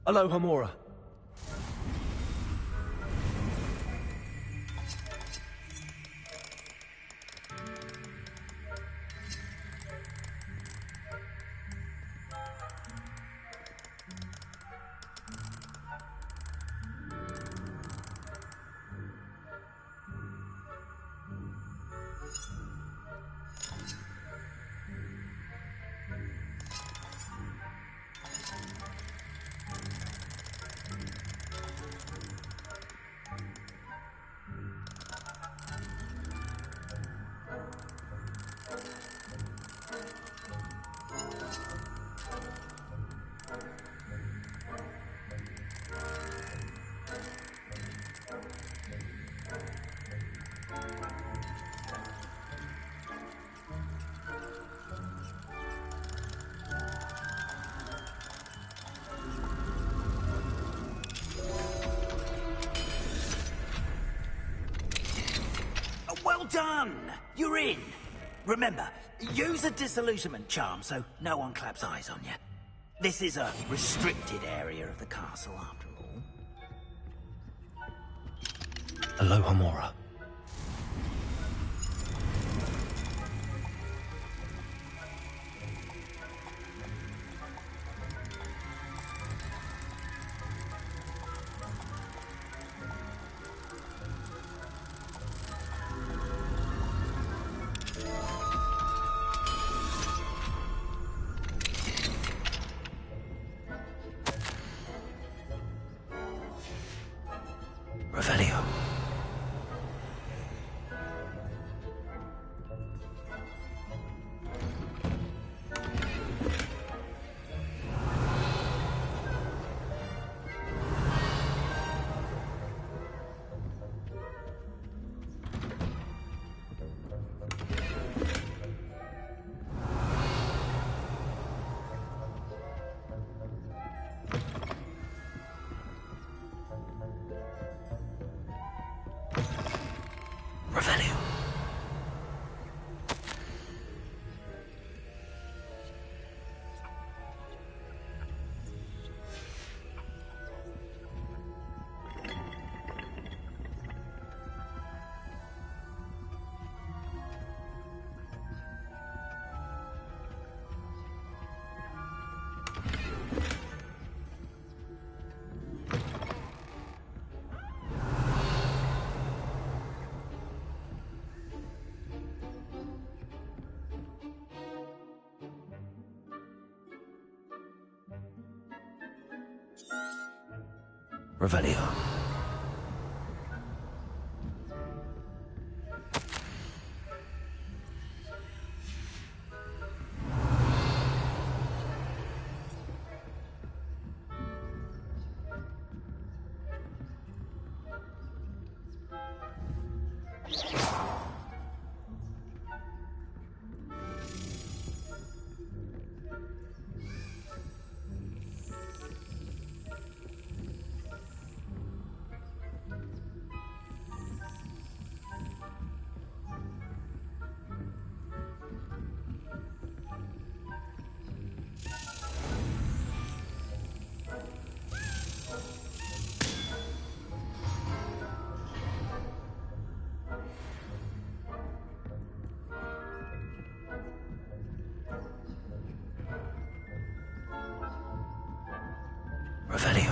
Alohomora. Well done! You're in. Remember, use a disillusionment charm so no one claps eyes on you. This is a restricted area of the castle, after all. Aloha Mora. Revelio. Revelio. Revelio.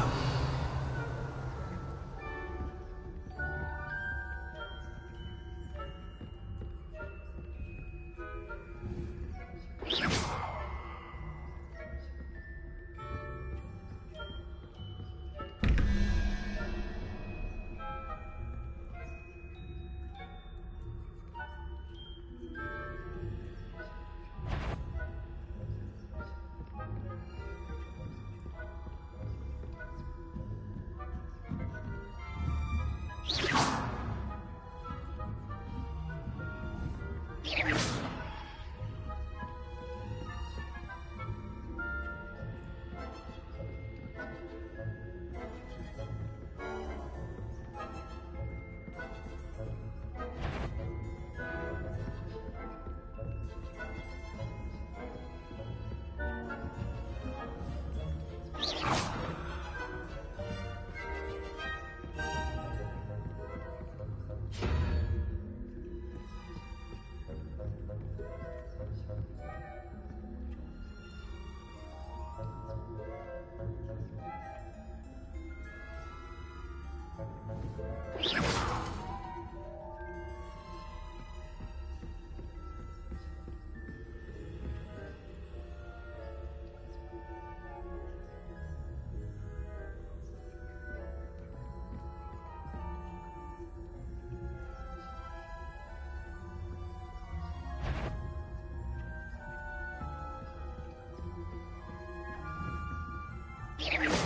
Revelio.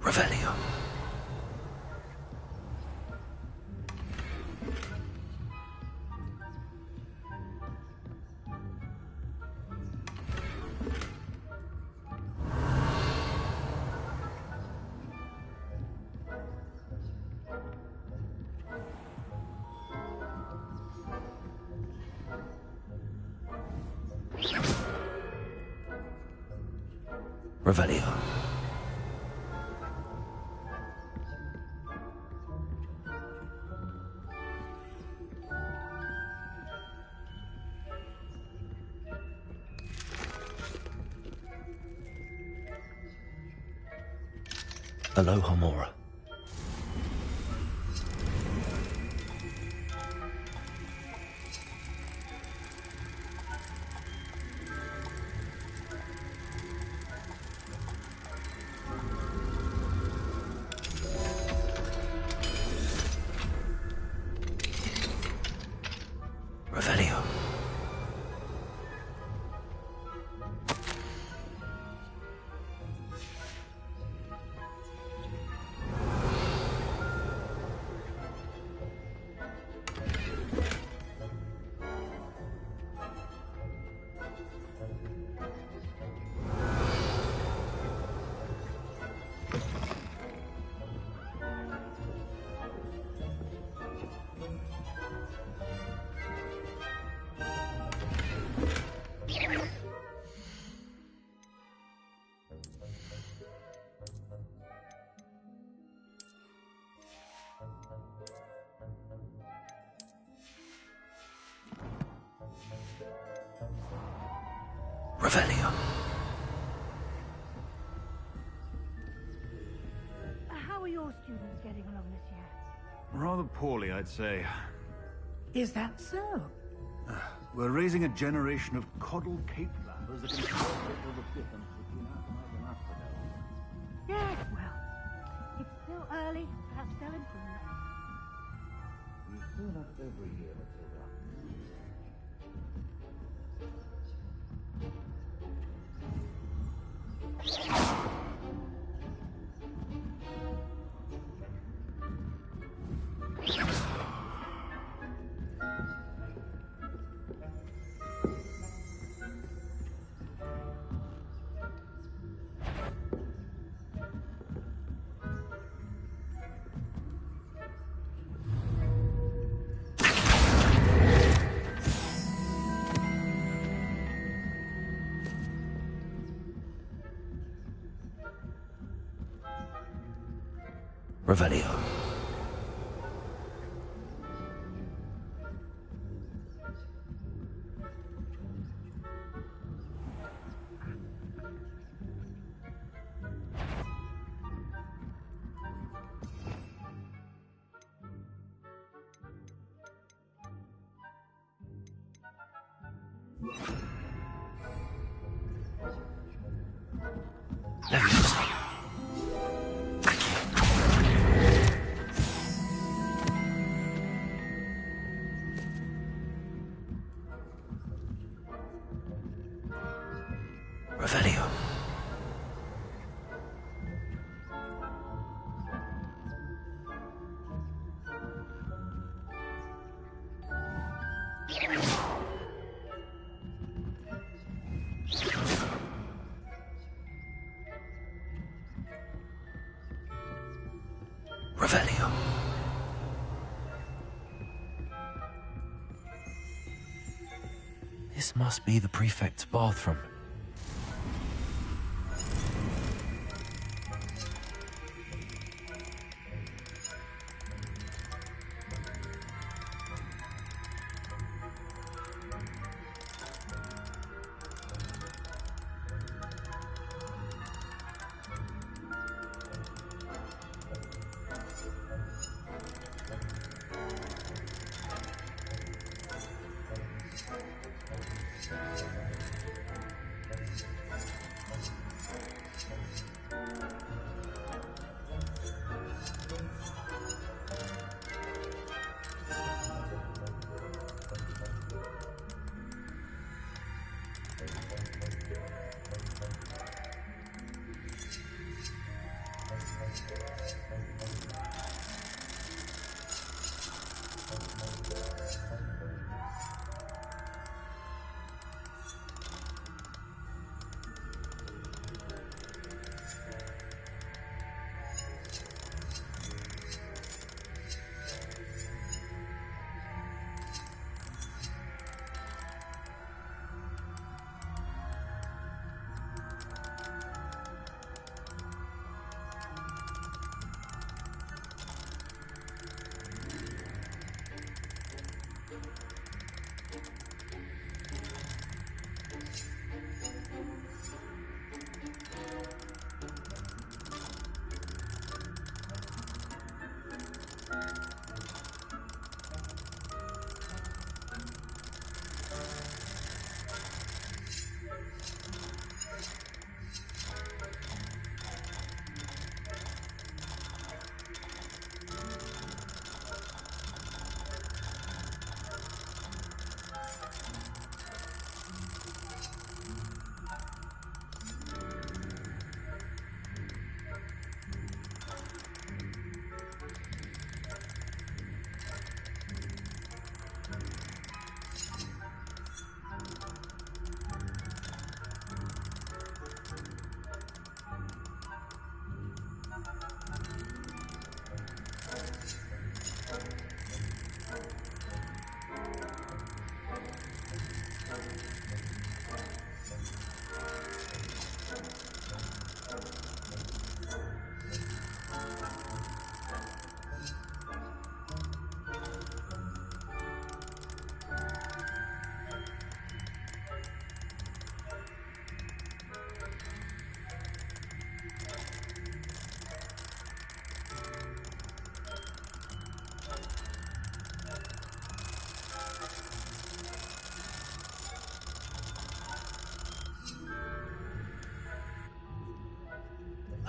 Revelio. Revelio. Aloha Mora. Revelio. Revelio. How are your students getting along this year? Rather poorly, I'd say. Is that so? We're raising a generation of coddled cape flappers that can over the difference between us and Africa. Yes, well, it's still early. Perhaps they'll improve. We still have every year, Matilda. Revelio. Leviosa. Revelio. Revelio. This must be the prefect's bathroom.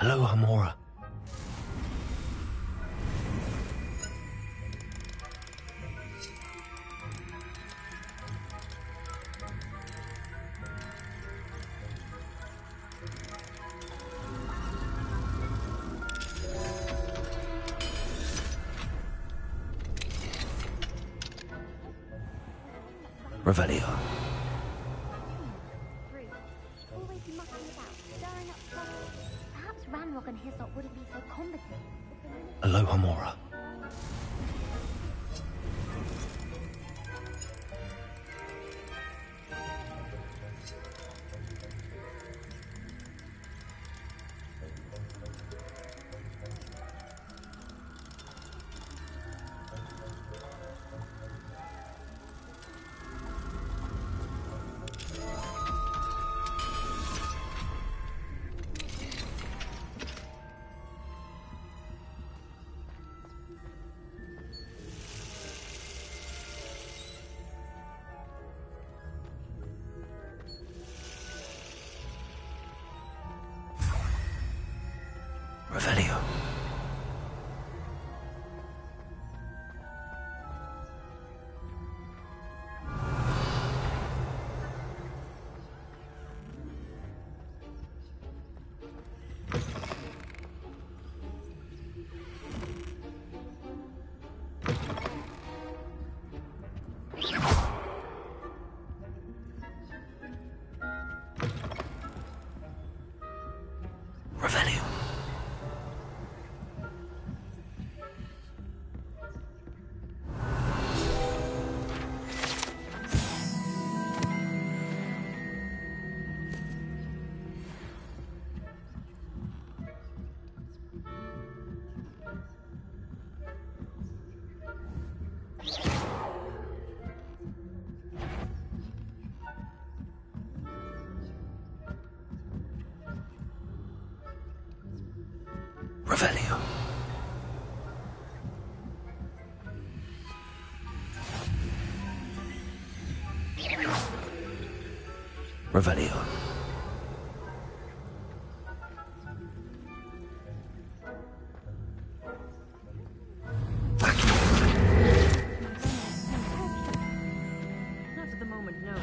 Hello, Hamora. Revelio. Always mucking about, stirring up trouble. Perhaps Ranrock and Hyssop wouldn't be so competent. Hello, Hamora. Revelio. Revelio. Revelio. Revelio. Not at the moment, no.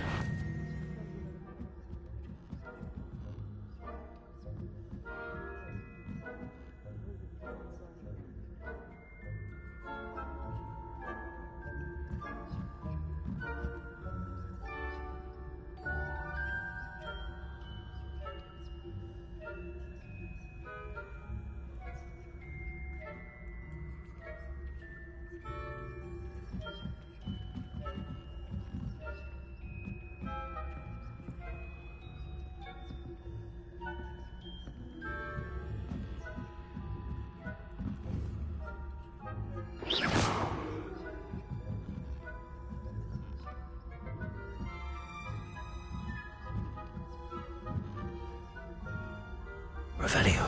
Revelio.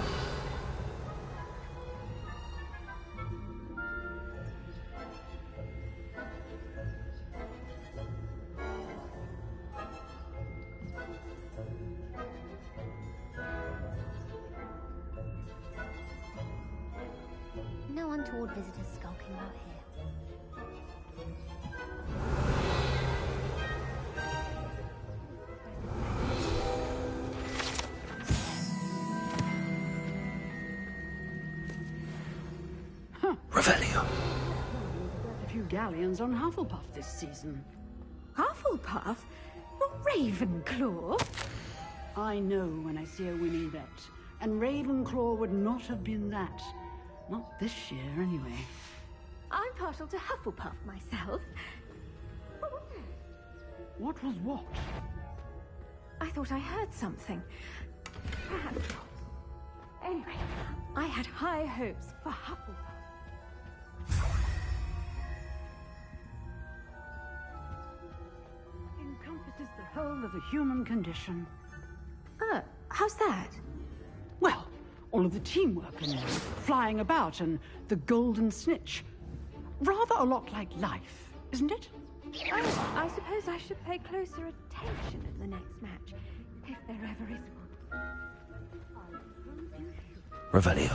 No untoward visitors skulking about here. Revelio. A few galleons on Hufflepuff this season. Hufflepuff? Not Ravenclaw? I know when I see a winning bet, and Ravenclaw would not have been that. Not this year, anyway. I'm partial to Hufflepuff myself. What was what? I thought I heard something. Perhaps not. Anyway, I had high hopes for Hufflepuff. Encompasses the whole of the human condition. How's that? Well, all of the teamwork and flying about and the golden snitch. Rather a lot like life, isn't it? Oh, I suppose I should pay closer attention at the next match, if there ever is one. Revelio.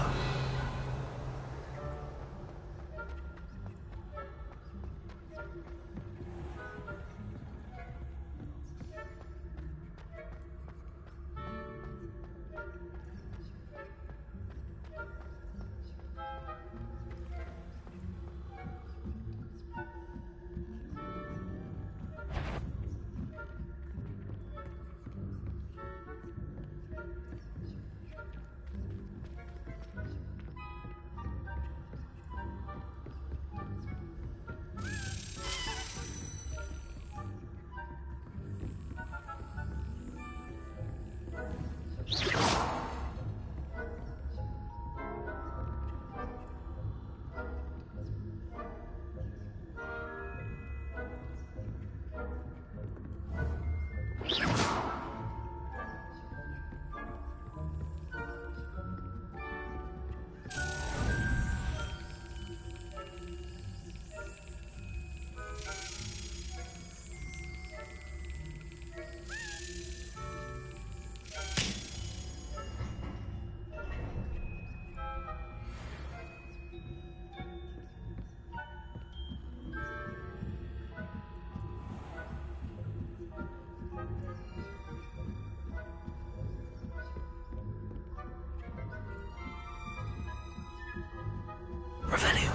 Revelio.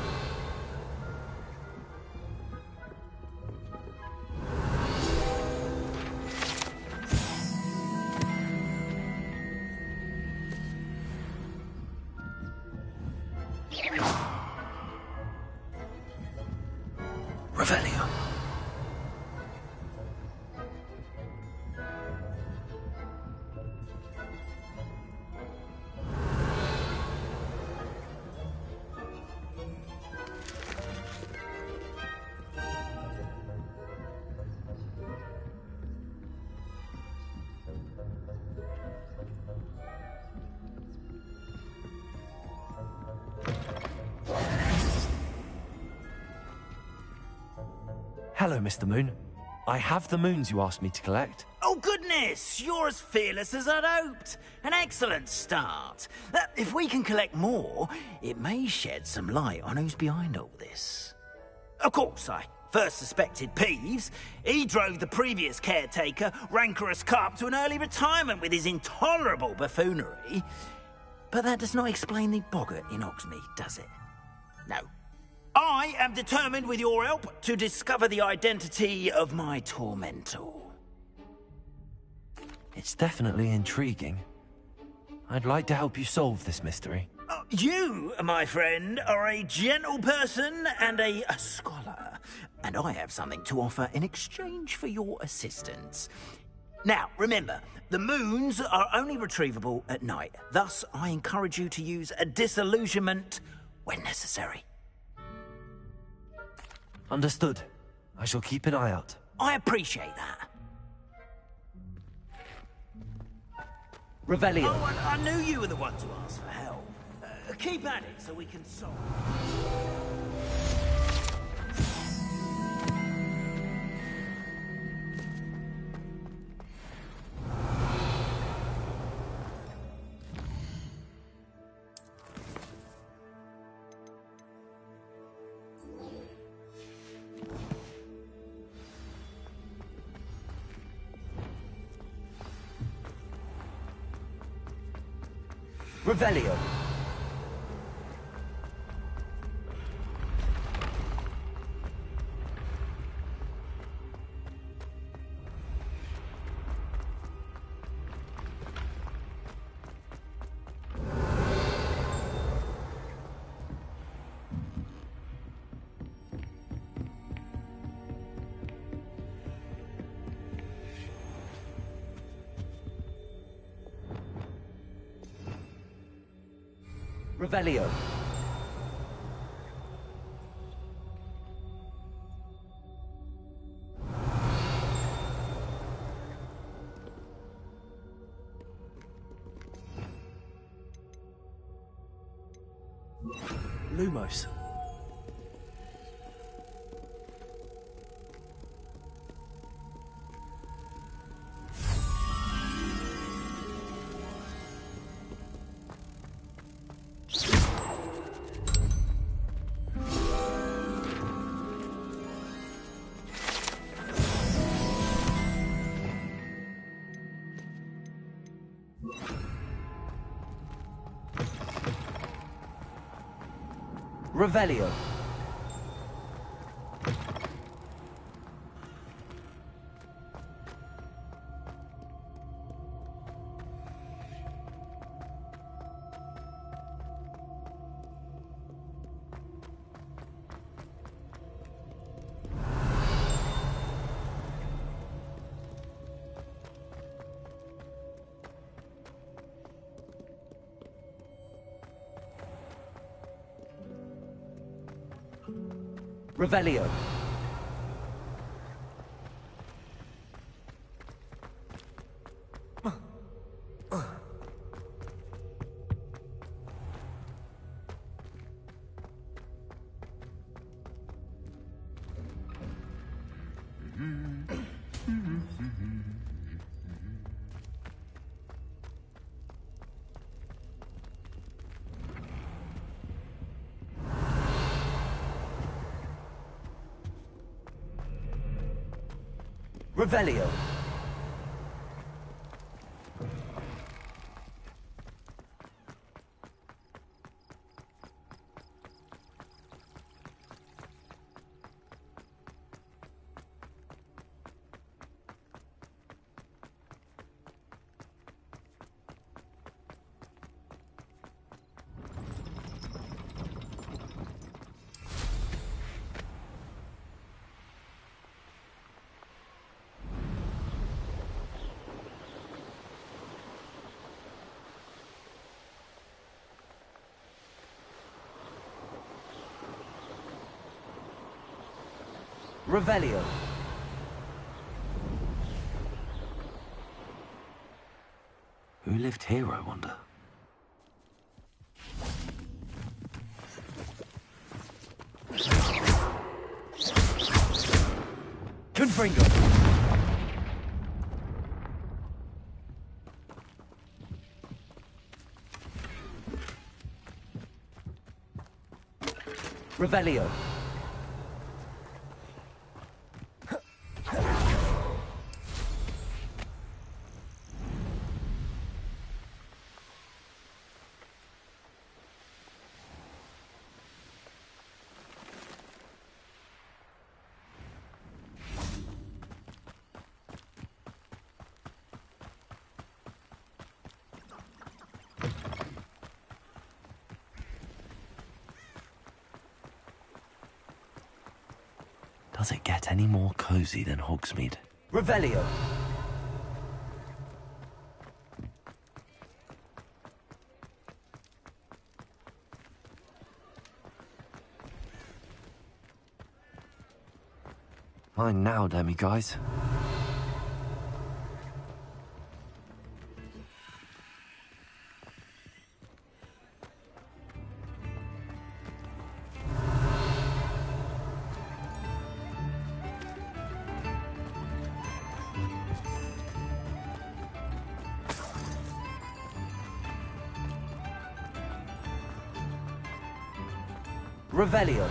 Revelio. Hello, Mr. Moon. I have the moons you asked me to collect. Oh, goodness! You're as fearless as I'd hoped. An excellent start. If we can collect more, it may shed some light on who's behind all this. Of course, I first suspected Peeves. He drove the previous caretaker, Rancorous Carp, to an early retirement with his intolerable buffoonery. But that does not explain the boggart in Hogsmeade, does it? No. I am determined, with your help, to discover the identity of my tormentor. It's definitely intriguing. I'd like to help you solve this mystery. You, my friend, are a gentle person and a scholar, and I have something to offer in exchange for your assistance. Now, remember, the moons are only retrievable at night. Thus, I encourage you to use a disillusionment when necessary. Understood. I shall keep an eye out. I appreciate that. Revelio. Oh, I knew you were the one to ask for help. Keep at it so we can solve. Revelio. Revelio. Lumos. Revelio. Revelio. Revelio. Revelio. Who lived here, I wonder? Confringo. Revelio. Does it get any more cozy than Hogsmeade? Revelio. Mine now, Demi guys. Revelio.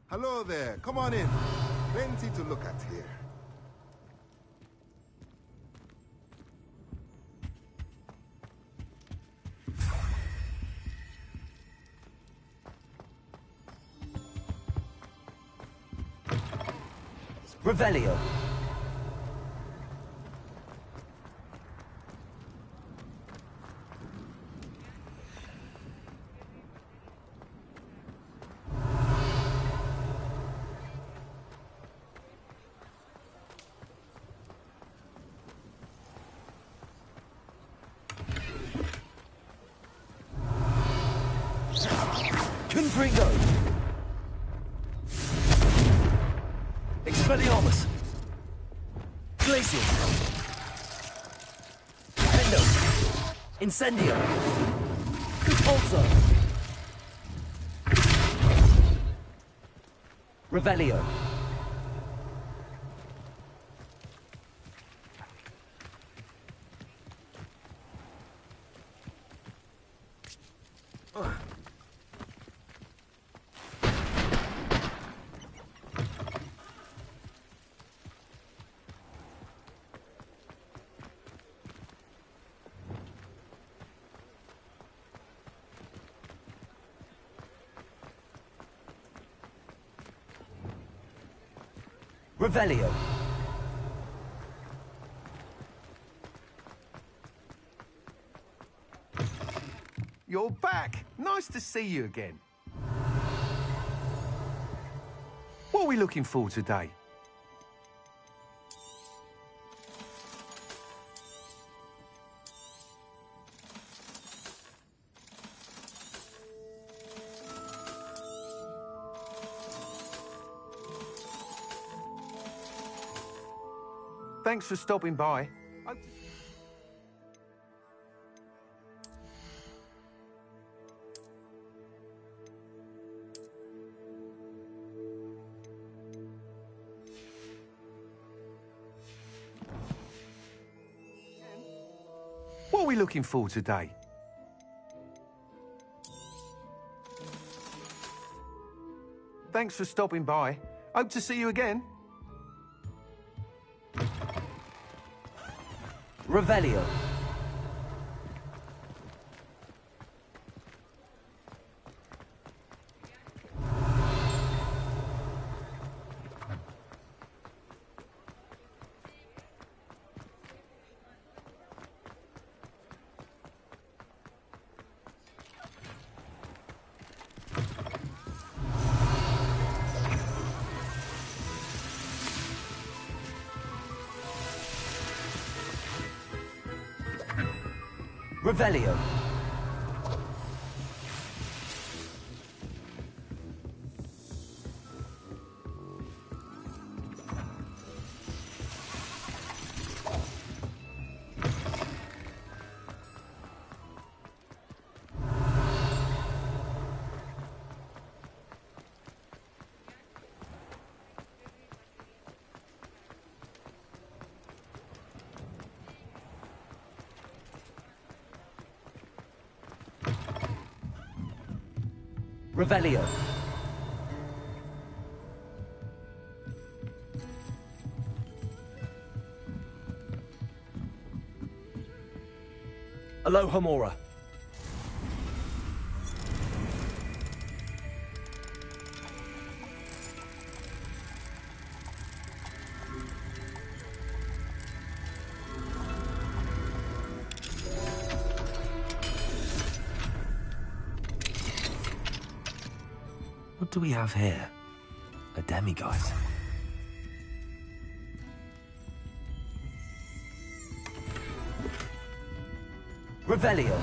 Hello there. Come on in. Plenty to look at here. Revelio. Confringo. Expelliarmus. Glacial. Endo. Incendio. Repulsor. Revelio. Revelio. You're back. Nice to see you again. What are we looking for today? Thanks for stopping by. What are we looking for today? Thanks for stopping by. Hope to see you again. Revelio. Revelio. Revelio. Alohomora. What do we have here? A demiguise. Revelio.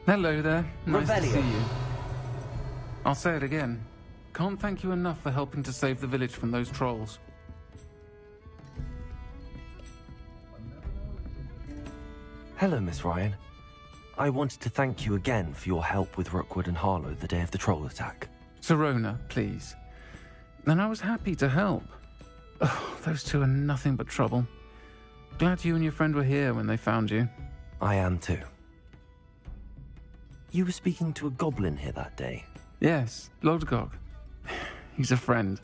Hello there. Nice to Revelio. see you. I'll say it again. Can't thank you enough for helping to save the village from those trolls. Hello, Miss Ryan. I wanted to thank you again for your help with Rookwood and Harlow the day of the troll attack. Serona, please. And I was happy to help. Oh, those two are nothing but trouble. Glad you and your friend were here when they found you. I am too. You were speaking to a goblin here that day. Yes, Lodgok. He's a friend.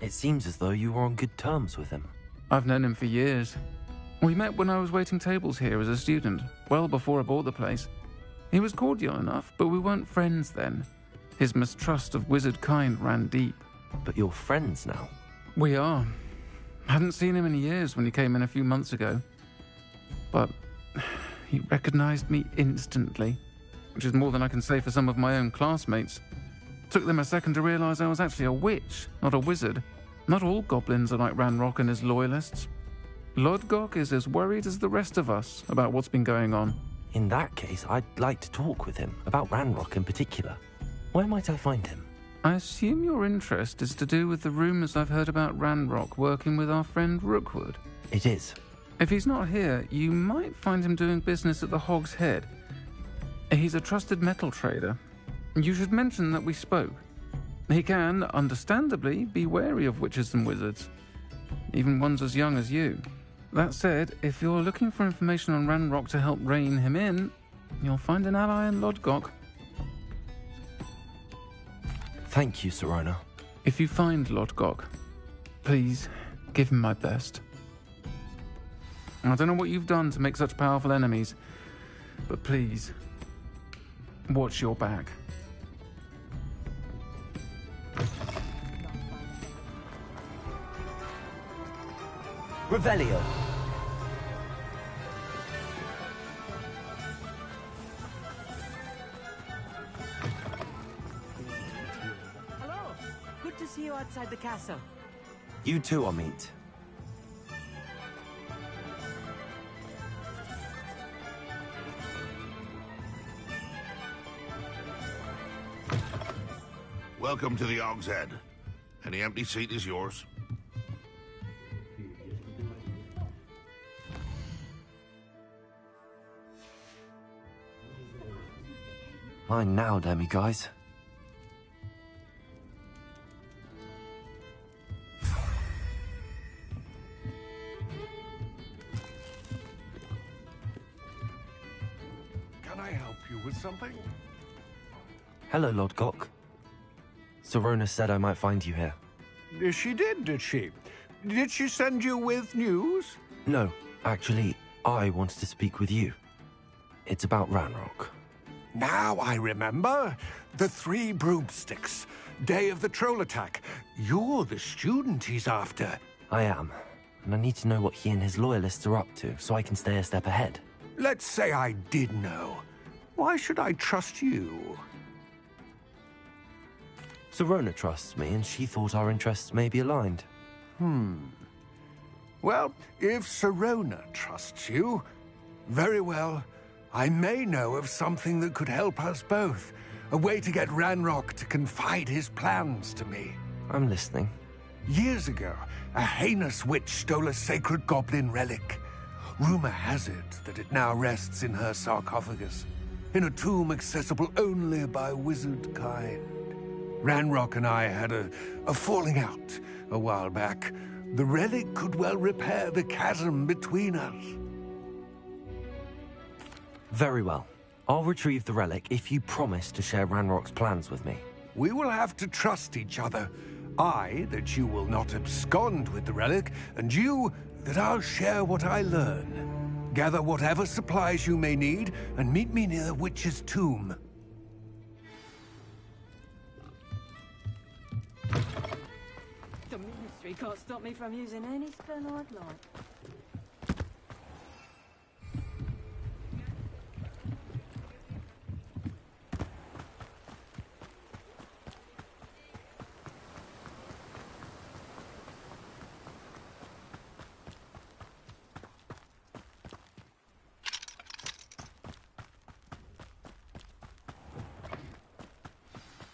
It seems as though you were on good terms with him. I've known him for years. We met when I was waiting tables here as a student, well before I bought the place. He was cordial enough, but we weren't friends then. His mistrust of wizard kind ran deep. But you're friends now? We are. Hadn't seen him in years when he came in a few months ago. But he recognized me instantly, which is more than I can say for some of my own classmates. Took them a second to realize I was actually a witch, not a wizard. Not all goblins are like Ranrock and his loyalists. Lodgok is as worried as the rest of us about what's been going on. In that case, I'd like to talk with him, about Ranrock in particular. Where might I find him? I assume your interest is to do with the rumors I've heard about Ranrock working with our friend Rookwood. It is. If he's not here, you might find him doing business at the Hog's Head. He's a trusted metal trader. You should mention that we spoke. He can, understandably, be wary of witches and wizards, even ones as young as you. That said, if you're looking for information on Ranrock to help rein him in, you'll find an ally in Lodgok. Thank you, Sirona. If you find Lodgok, please give him my best. I don't know what you've done to make such powerful enemies, but please, watch your back. Revelio. Hello. Good to see you outside the castle. You too, Amit. Welcome to the Hog's Head. Any empty seat is yours. Mine now, demi-guys. Can I help you with something? Hello, Lodgok. Sirona said I might find you here. She did she? Did she send you with news? No, actually, I wanted to speak with you. It's about Ranrock. Now I remember. The 3 broomsticks. Day of the troll attack. You're the student he's after. I am. And I need to know what he and his loyalists are up to, so I can stay a step ahead. Let's say I did know. Why should I trust you? Sirona trusts me, and she thought our interests may be aligned. Well, if Sirona trusts you, very well. I may know of something that could help us both. A way to get Ranrock to confide his plans to me. I'm listening. Years ago, a heinous witch stole a sacred goblin relic. Rumor has it that it now rests in her sarcophagus, in a tomb accessible only by wizard kind. Ranrock and I had a falling out a while back. The relic could well repair the chasm between us. Very well. I'll retrieve the relic if you promise to share Ranrock's plans with me. We will have to trust each other. I, that you will not abscond with the relic, and you, that I'll share what I learn. Gather whatever supplies you may need, and meet me near the witch's tomb. The ministry can't stop me from using any spell I'd like.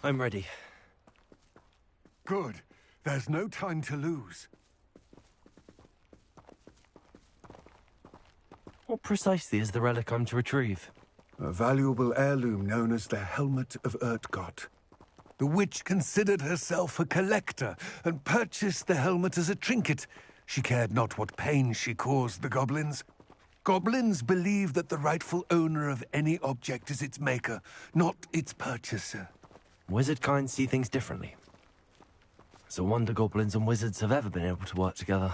I'm ready. Good. There's no time to lose. What precisely is the relic I'm to retrieve? A valuable heirloom known as the Helmet of Urtkot. The witch considered herself a collector and purchased the helmet as a trinket. She cared not what pain she caused the goblins. Goblins believe that the rightful owner of any object is its maker, not its purchaser. Wizard kind see things differently. It's a wonder goblins and wizards have ever been able to work together.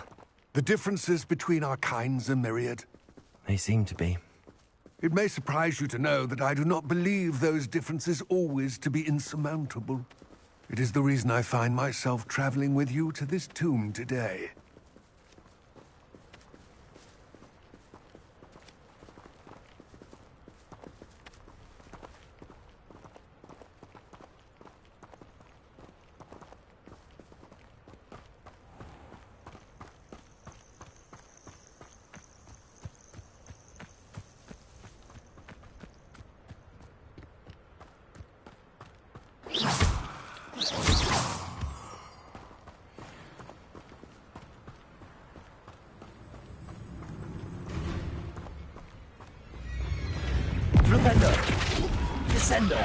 The differences between our kinds are myriad. They seem to be. It may surprise you to know that I do not believe those differences always to be insurmountable. It is the reason I find myself traveling with you to this tomb today. Propender! Descender!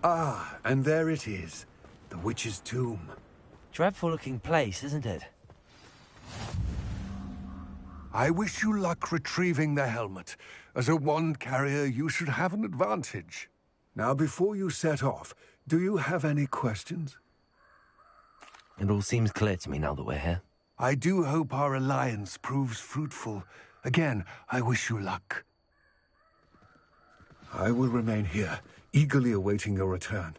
Ah, and there it is. The witch's tomb. Dreadful looking place, isn't it? I wish you luck retrieving the helmet. As a wand carrier, you should have an advantage. Now, before you set off, do you have any questions? It all seems clear to me now that we're here. I do hope our alliance proves fruitful. Again, I wish you luck. I will remain here, eagerly awaiting your return.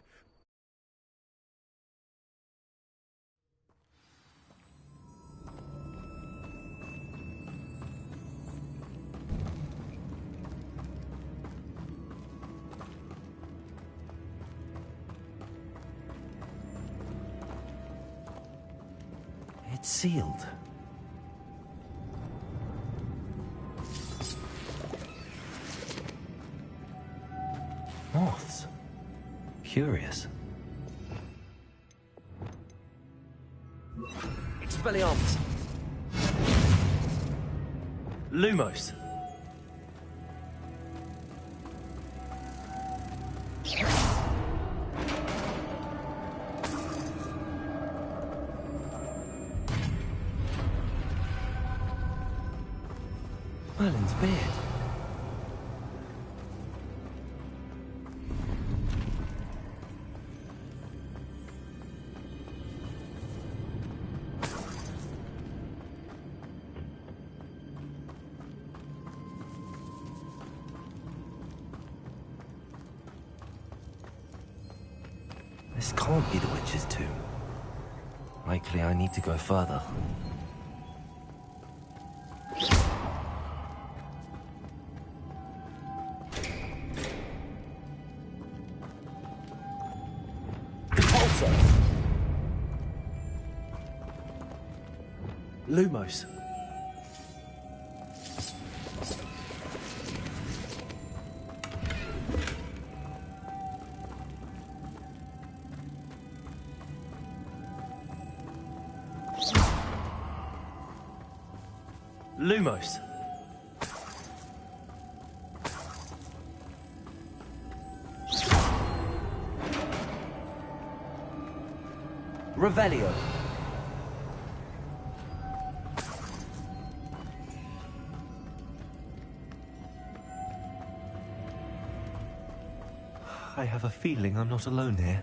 It's sealed. Moths. Curious. Expelliarmus. Lumos. Merlin's beard. This can't be the witch's tomb. Likely I need to go further. Lumos. Lumos. Revelio. I have a feeling I'm not alone here.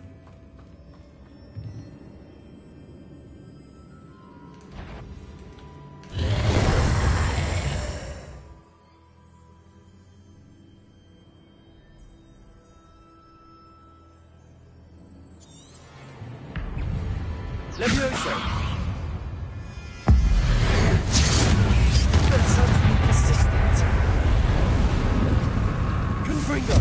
Levioso! That sounds to be persistent. Confringo!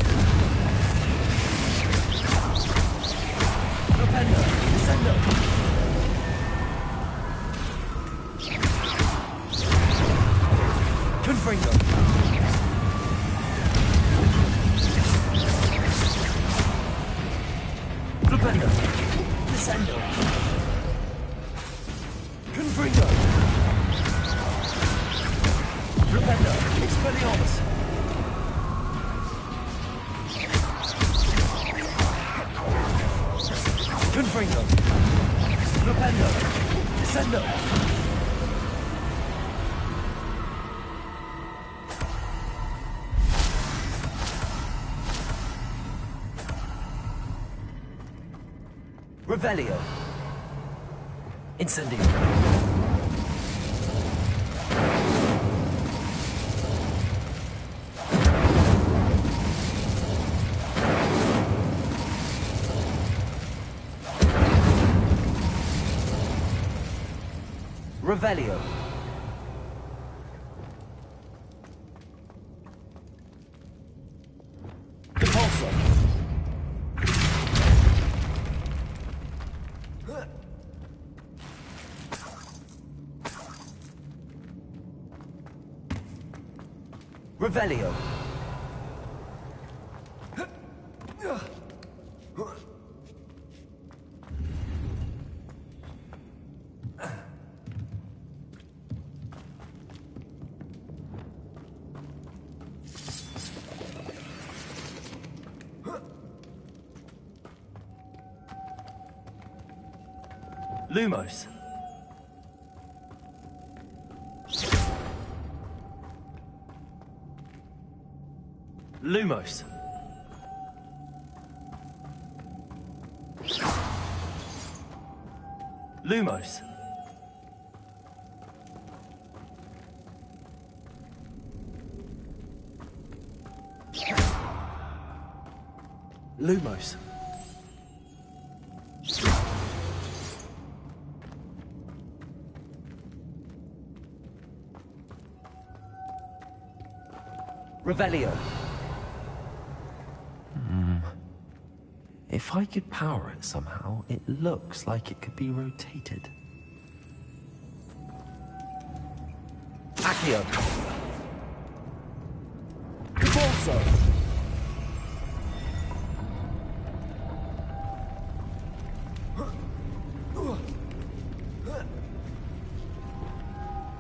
Propender! Descendo! Confringo! Propender! Descendo! Confringo! Propender! Expelliarmus! Confringo! Propender! Descendo! Revelio! Incendio! Revelio. Compulso. Revelio. Lumos. Lumos. Lumos. Lumos. Revelio. If I could power it somehow, it looks like it could be rotated. Accio. Convulso.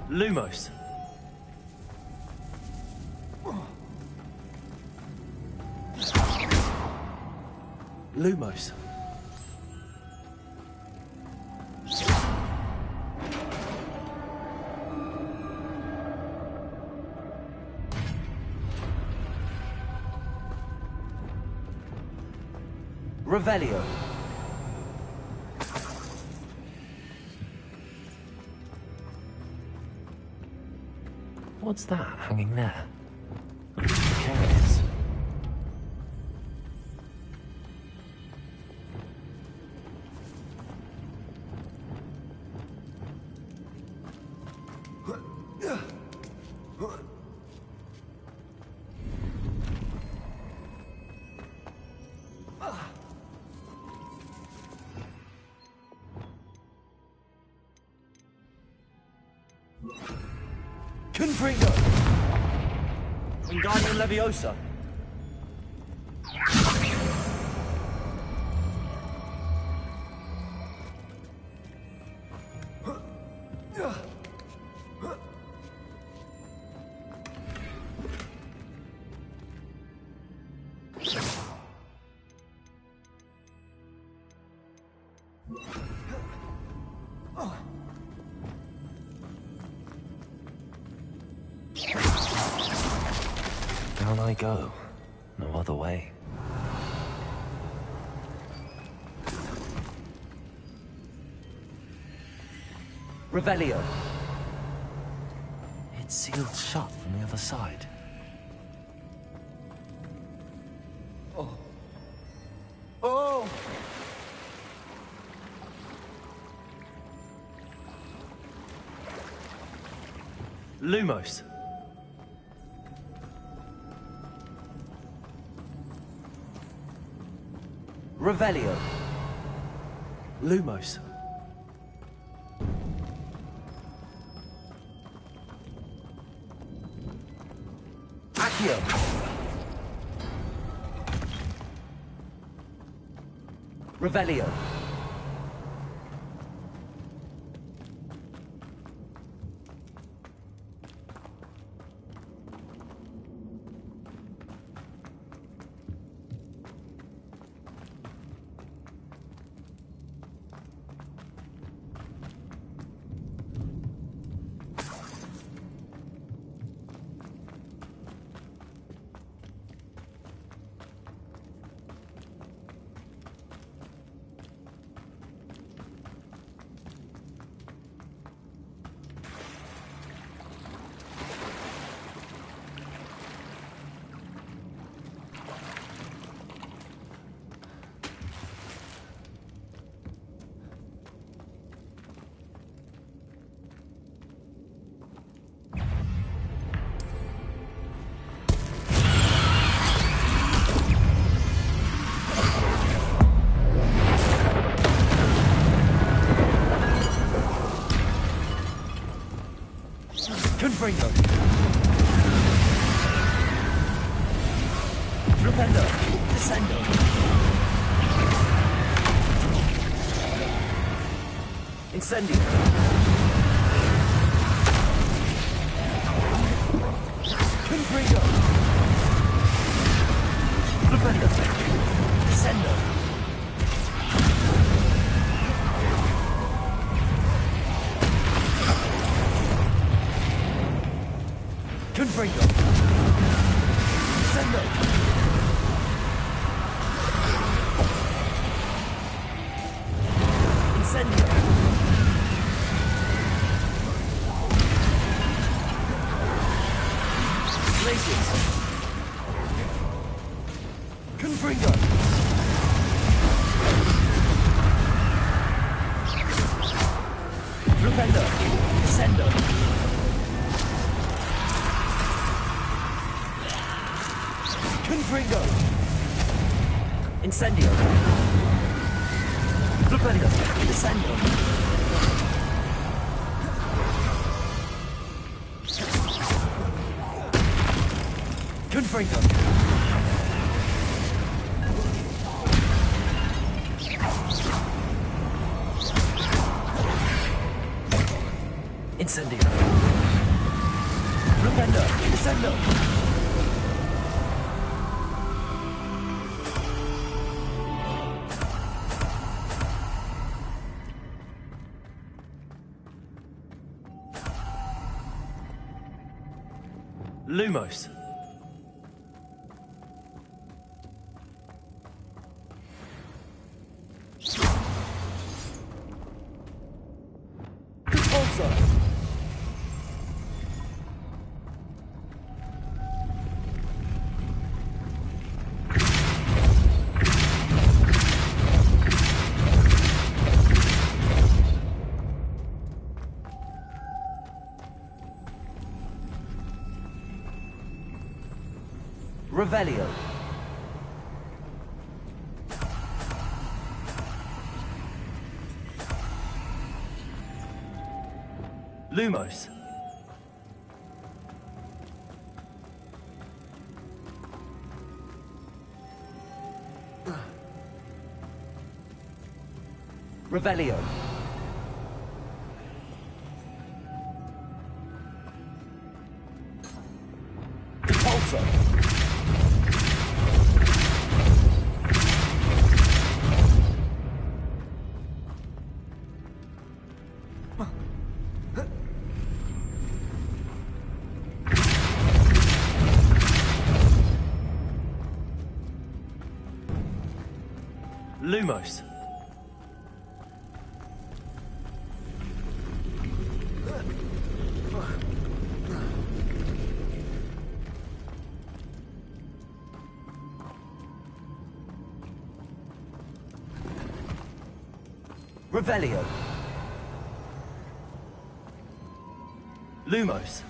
Lumos. Lumos. Revelio. What's that hanging there? Curious. Confringo. Wingardium Leviosa. Down I go. No other way. Revelio. It's sealed shut from the other side. Oh. Oh! Lumos. Revelio. Lumos. Accio. Revelio. Confringo. Flipendo. Descendo. Incendio. Confringo. Flipendo. Descendo. Confringo. Descendo. Incendio. Glaciers. Confringo. Flupendo. Descendo. Confringo. Incendio. Flupendo. Descendo. Confringo. Incendio. Flupendo. Descendo. Lumos. Repulsor. Revelio. Lumos. Revelio. Repulsor. Lumos. Revelio. Lumos.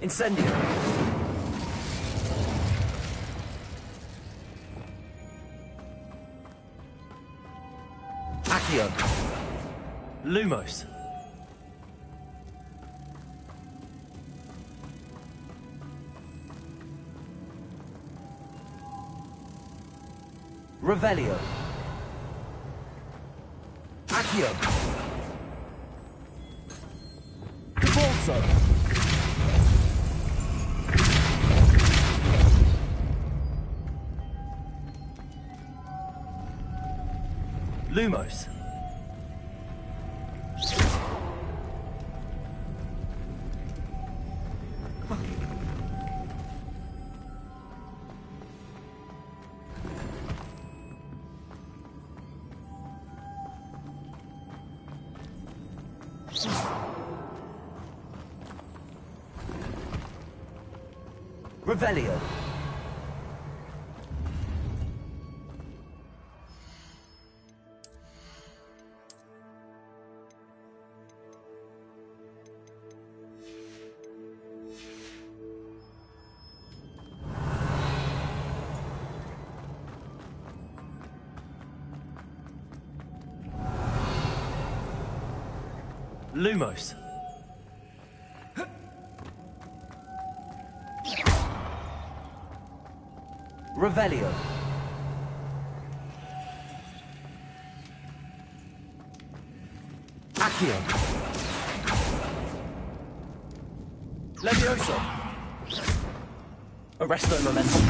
Incendio. Accio. Lumos. Revelio. Accio. Repulsor. Lumos. Revelio. Lumos. Revelio. Accio. Levioso. Arresto momentum.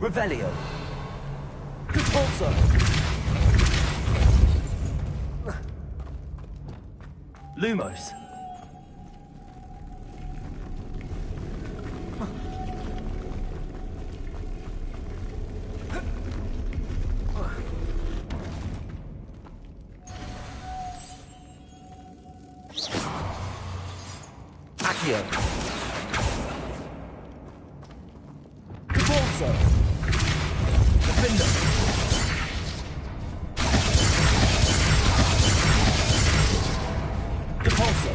Revelio. Compulso. Lumos. Accio. Compulso. Defender. Compulso.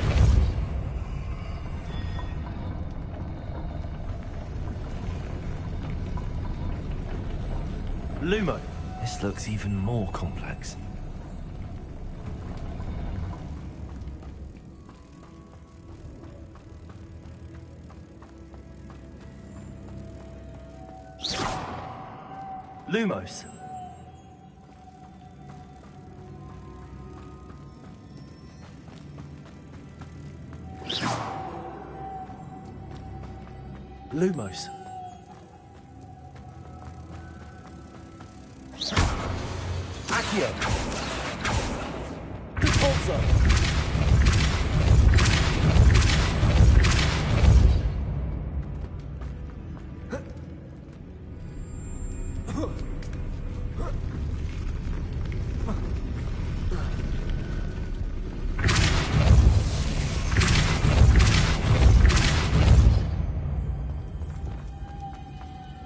Lumo. This looks even more complex. Lumos. Lumos. Accio. Compulso.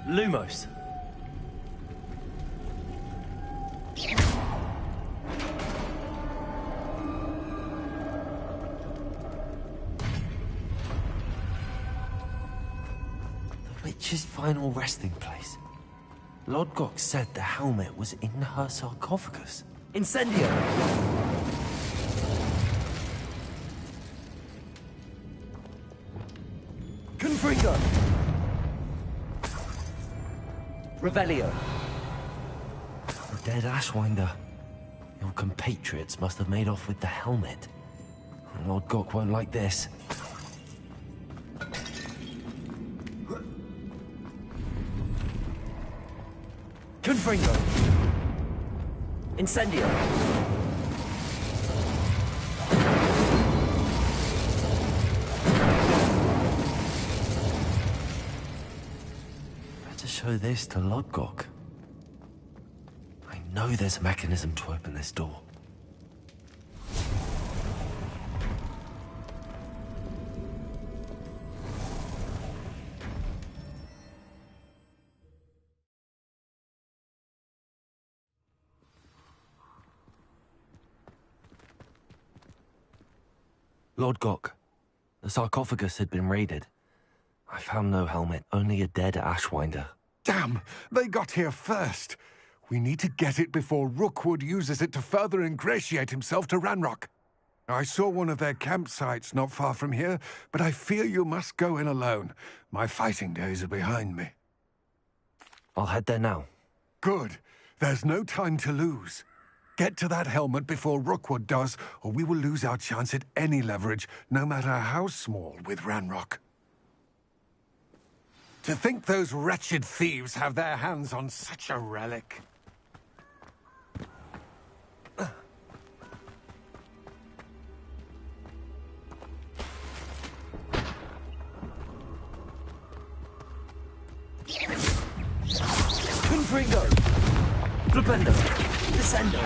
Lumos. The witch's final resting place. Lodgok said the helmet was in her sarcophagus. Incendio. Confringo. Revelio. The dead Ashwinder. Your compatriots must have made off with the helmet. Lodgok won't like this. Confringo. Incendio. Better show this to Lodgok. I know there's a mechanism to open this door. Lodgok, the sarcophagus had been raided. I found no helmet, only a dead Ashwinder. Damn! They got here first. We need to get it before Rookwood uses it to further ingratiate himself to Ranrock. I saw one of their campsites not far from here, but I fear you must go in alone. My fighting days are behind me. I'll head there now. Good. There's no time to lose. Get to that helmet before Rookwood does, or we will lose our chance at any leverage, no matter how small, with Ranrock. To think those wretched thieves have their hands on such a relic. Confringo. Flipendo. Descendo.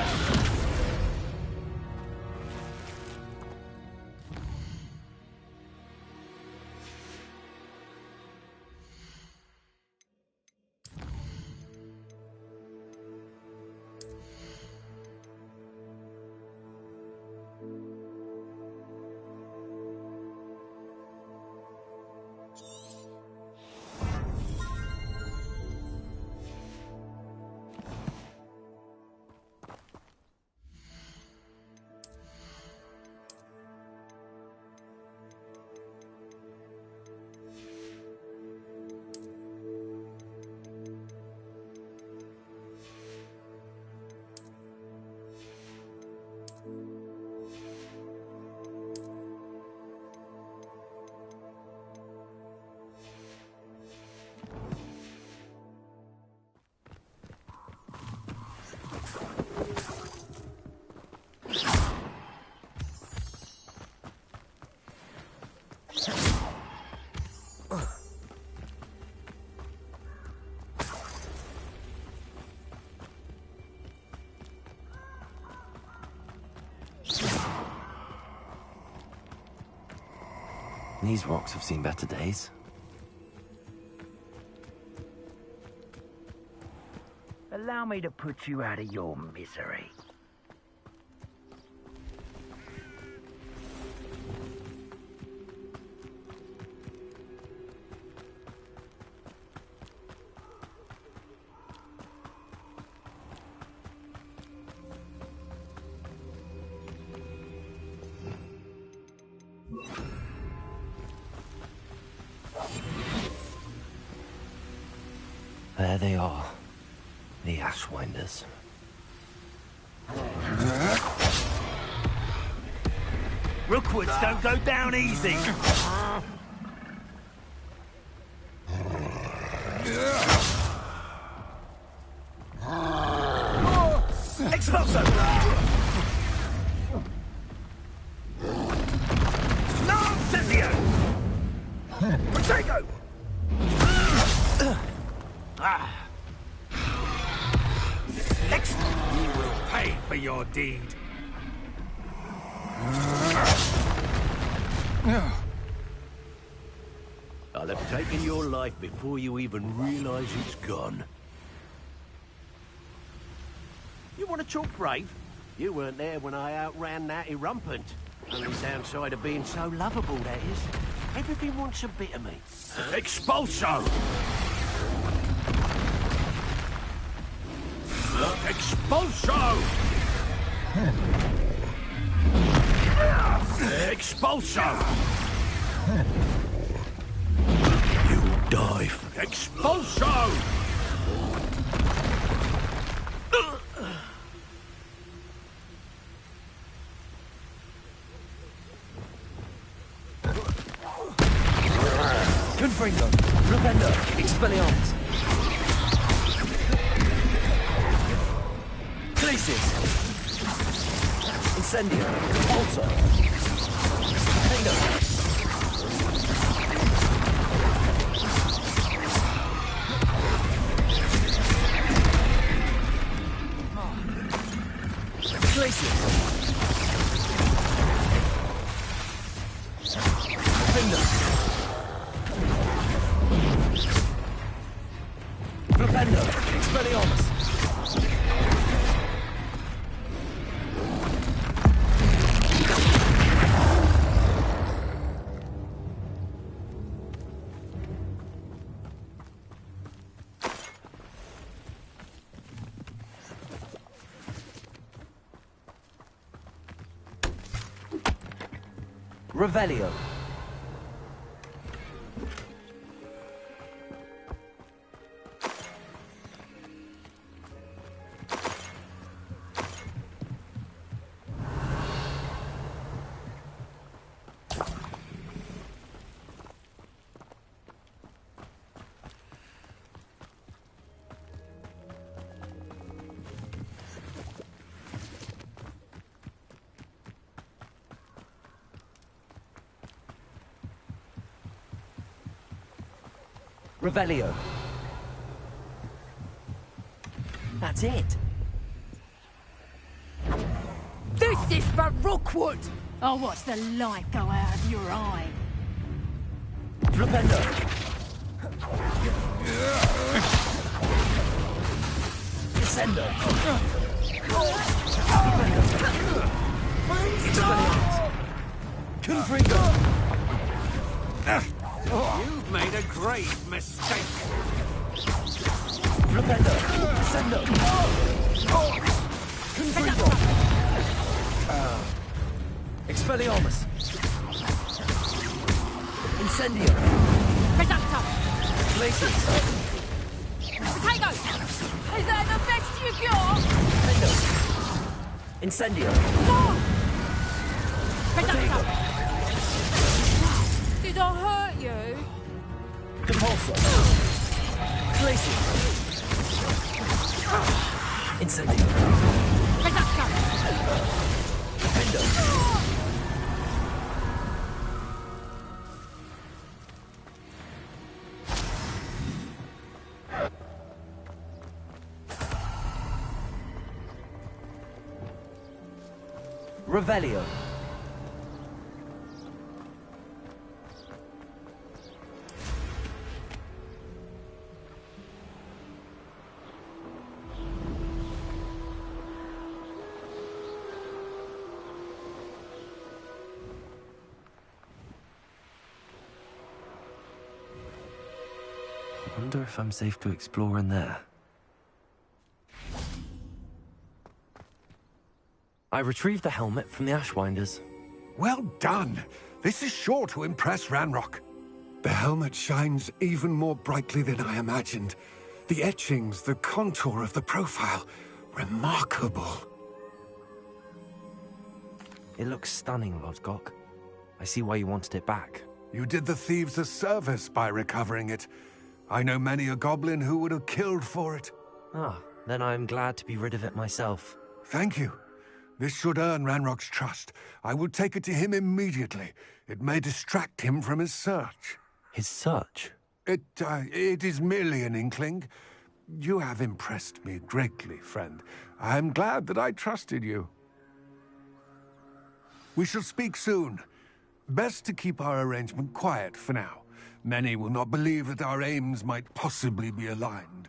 These rocks have seen better days. Allow me to put you out of your misery. There they are. The Ashwinders. Rookwoods don't go down easy. Expulso! No, Cynthia! Protego! You will pay for your deed. I'll have taken your life before you even realise it's gone. You want to talk brave? You weren't there when I outran that irrumpant. Only downside of being so lovable, that is. Everything wants a bit of me. Expulso! Expulso! Expulso! You'll die. Expulso! Confringo! Rependo! Expelliarmus! Glacis! Incendio! Also! Rependo! Glacis! Rependo! Rependo! Expelliarmus! Revelio. Revelio. That's it. This is for Rookwood! I'll watch the light go out of your eye. Flipendo. Descendo. Confringo. You've made a grave mistake. Flipendo. Descendo. Confringo. Expelliarmus. Incendio. Reductor! Glacis. Potato! Is that the best you got? Flipendo. Incendio. No! Reductor! Did I hurt you? Compulso. Glacis. Incendio. Reductor! Flipendo. Revelio. Wonder if I'm safe to explore in there. I retrieved the helmet from the Ashwinders. Well done! This is sure to impress Ranrock. The helmet shines even more brightly than I imagined. The etchings, the contour of the profile, remarkable. It looks stunning, Lodgok. I see why you wanted it back. You did the thieves a service by recovering it. I know many a goblin who would have killed for it. Ah, then I'm glad to be rid of it myself. Thank you. This should earn Ranrock's trust. I will take it to him immediately. It may distract him from his search. His search? It is merely an inkling. You have impressed me greatly, friend. I am glad that I trusted you. We shall speak soon. Best to keep our arrangement quiet for now. Many will not believe that our aims might possibly be aligned.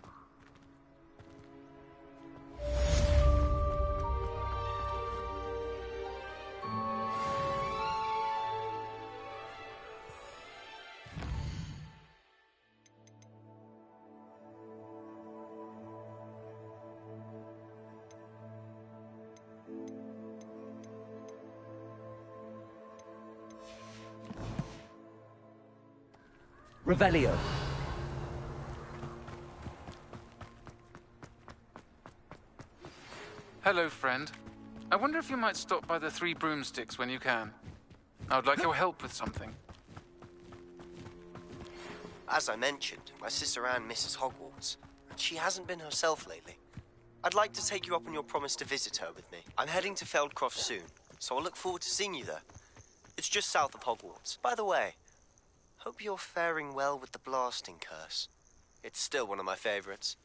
Revelio. Hello, friend. I wonder if you might stop by the Three Broomsticks when you can. I would like your help with something. As I mentioned, my sister Anne misses Hogwarts, and she hasn't been herself lately. I'd like to take you up on your promise to visit her with me. I'm heading to Feldcroft soon, so I'll look forward to seeing you there. It's just south of Hogwarts. By the way, hope you're faring well with the blasting curse. It's still one of my favorites.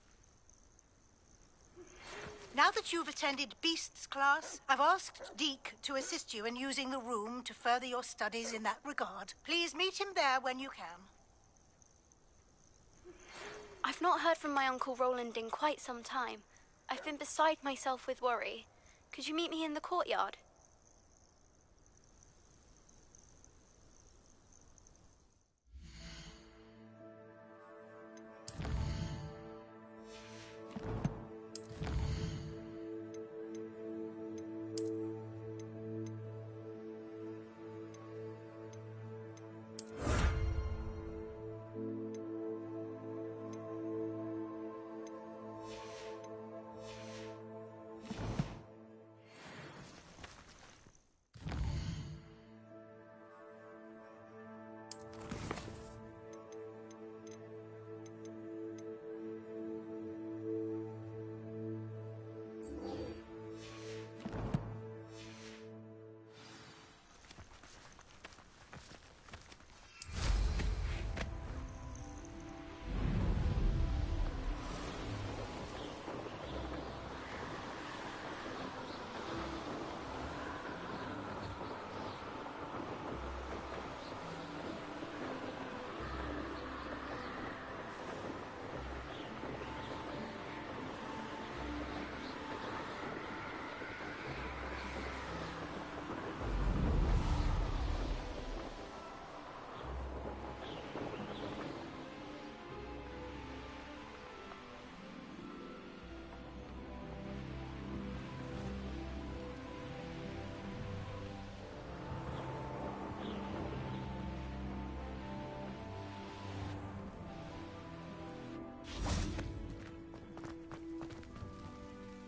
Now that you've attended Beasts class, I've asked Deke to assist you in using the room to further your studies in that regard. Please meet him there when you can. I've not heard from my Uncle Roland in quite some time. I've been beside myself with worry. Could you meet me in the courtyard?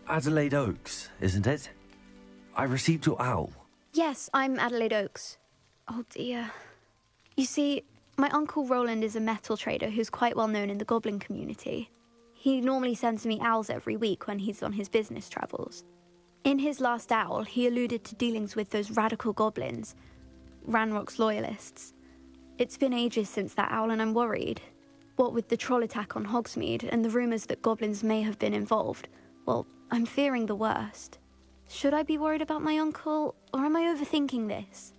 Adelaide Oaks, isn't it? I received your owl. Yes, I'm Adelaide Oaks. Oh dear. You see, my Uncle Roland is a metal trader who's quite well known in the goblin community. He normally sends me owls every week when he's on his business travels. In his last owl, he alluded to dealings with those radical goblins, Ranrock's loyalists. It's been ages since that owl and I'm worried. What with the troll attack on Hogsmeade and the rumours that goblins may have been involved, well, I'm fearing the worst. Should I be worried about my uncle, or am I overthinking this?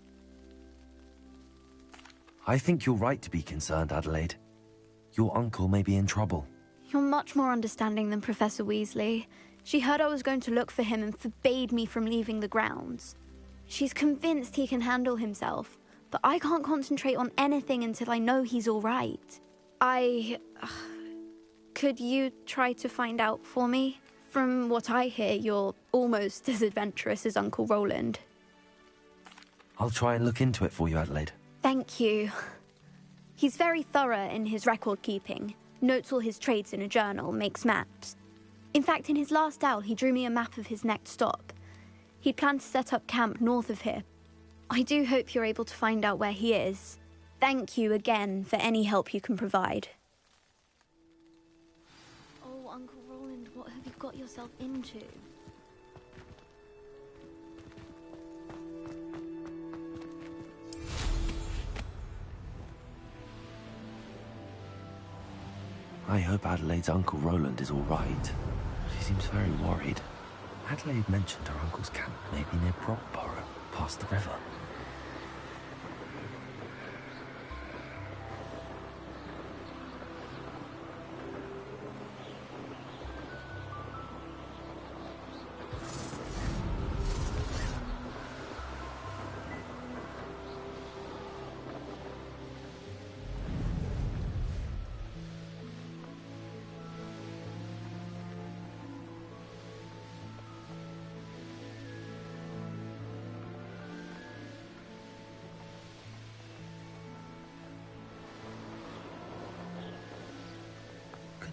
I think you're right to be concerned, Adelaide. Your uncle may be in trouble. You're much more understanding than Professor Weasley. She heard I was going to look for him and forbade me from leaving the grounds. She's convinced he can handle himself, but I can't concentrate on anything until I know he's all right. Could you try to find out for me? From what I hear, you're almost as adventurous as Uncle Roland. I'll try and look into it for you, Adelaide. Thank you. He's very thorough in his record keeping. Notes all his trades in a journal, makes maps. In fact, in his last owl, he drew me a map of his next stop. He'd planned to set up camp north of here. I do hope you're able to find out where he is. Thank you again for any help you can provide. Oh, Uncle Roland, what have you got yourself into? I hope Adelaide's Uncle Roland is all right. She seems very worried. Adelaide mentioned her uncle's camp may be near Brockborough, past the river.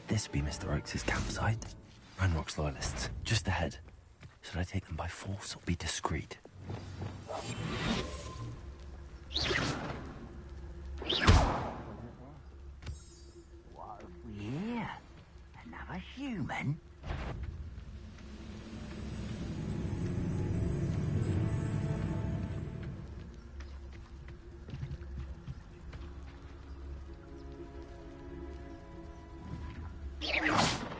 This be Mr. Oakes' campsite? Ranrock's loyalists, just ahead. Should I take them by force or be discreet? What have we here? Another human?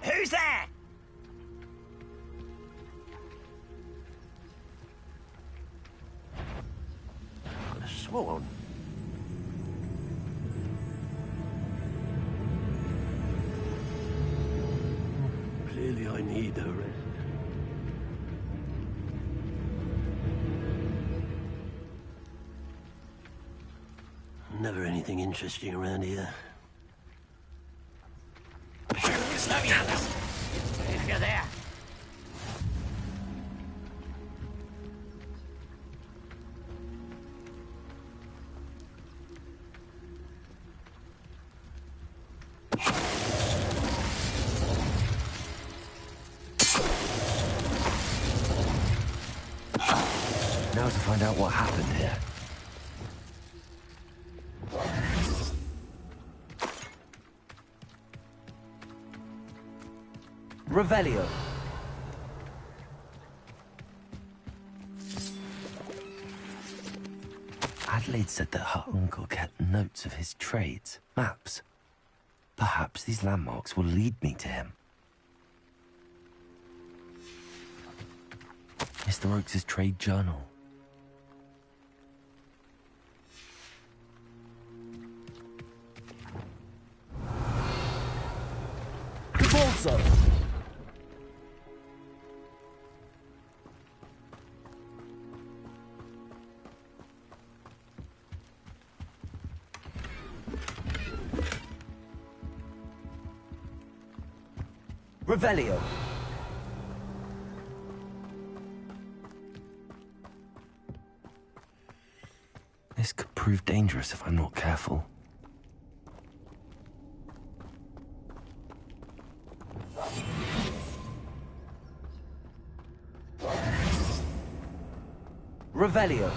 Who's that? Could have sworn. Clearly I need a rest. Never anything interesting around here. If you're there. Now to find out what happened here. Revelio. Adelaide said that her uncle kept notes of his trades, maps. Perhaps these landmarks will lead me to him. Mr. Oakes' trade journal. Also. Revelio. This could prove dangerous if I'm not careful. Revelio.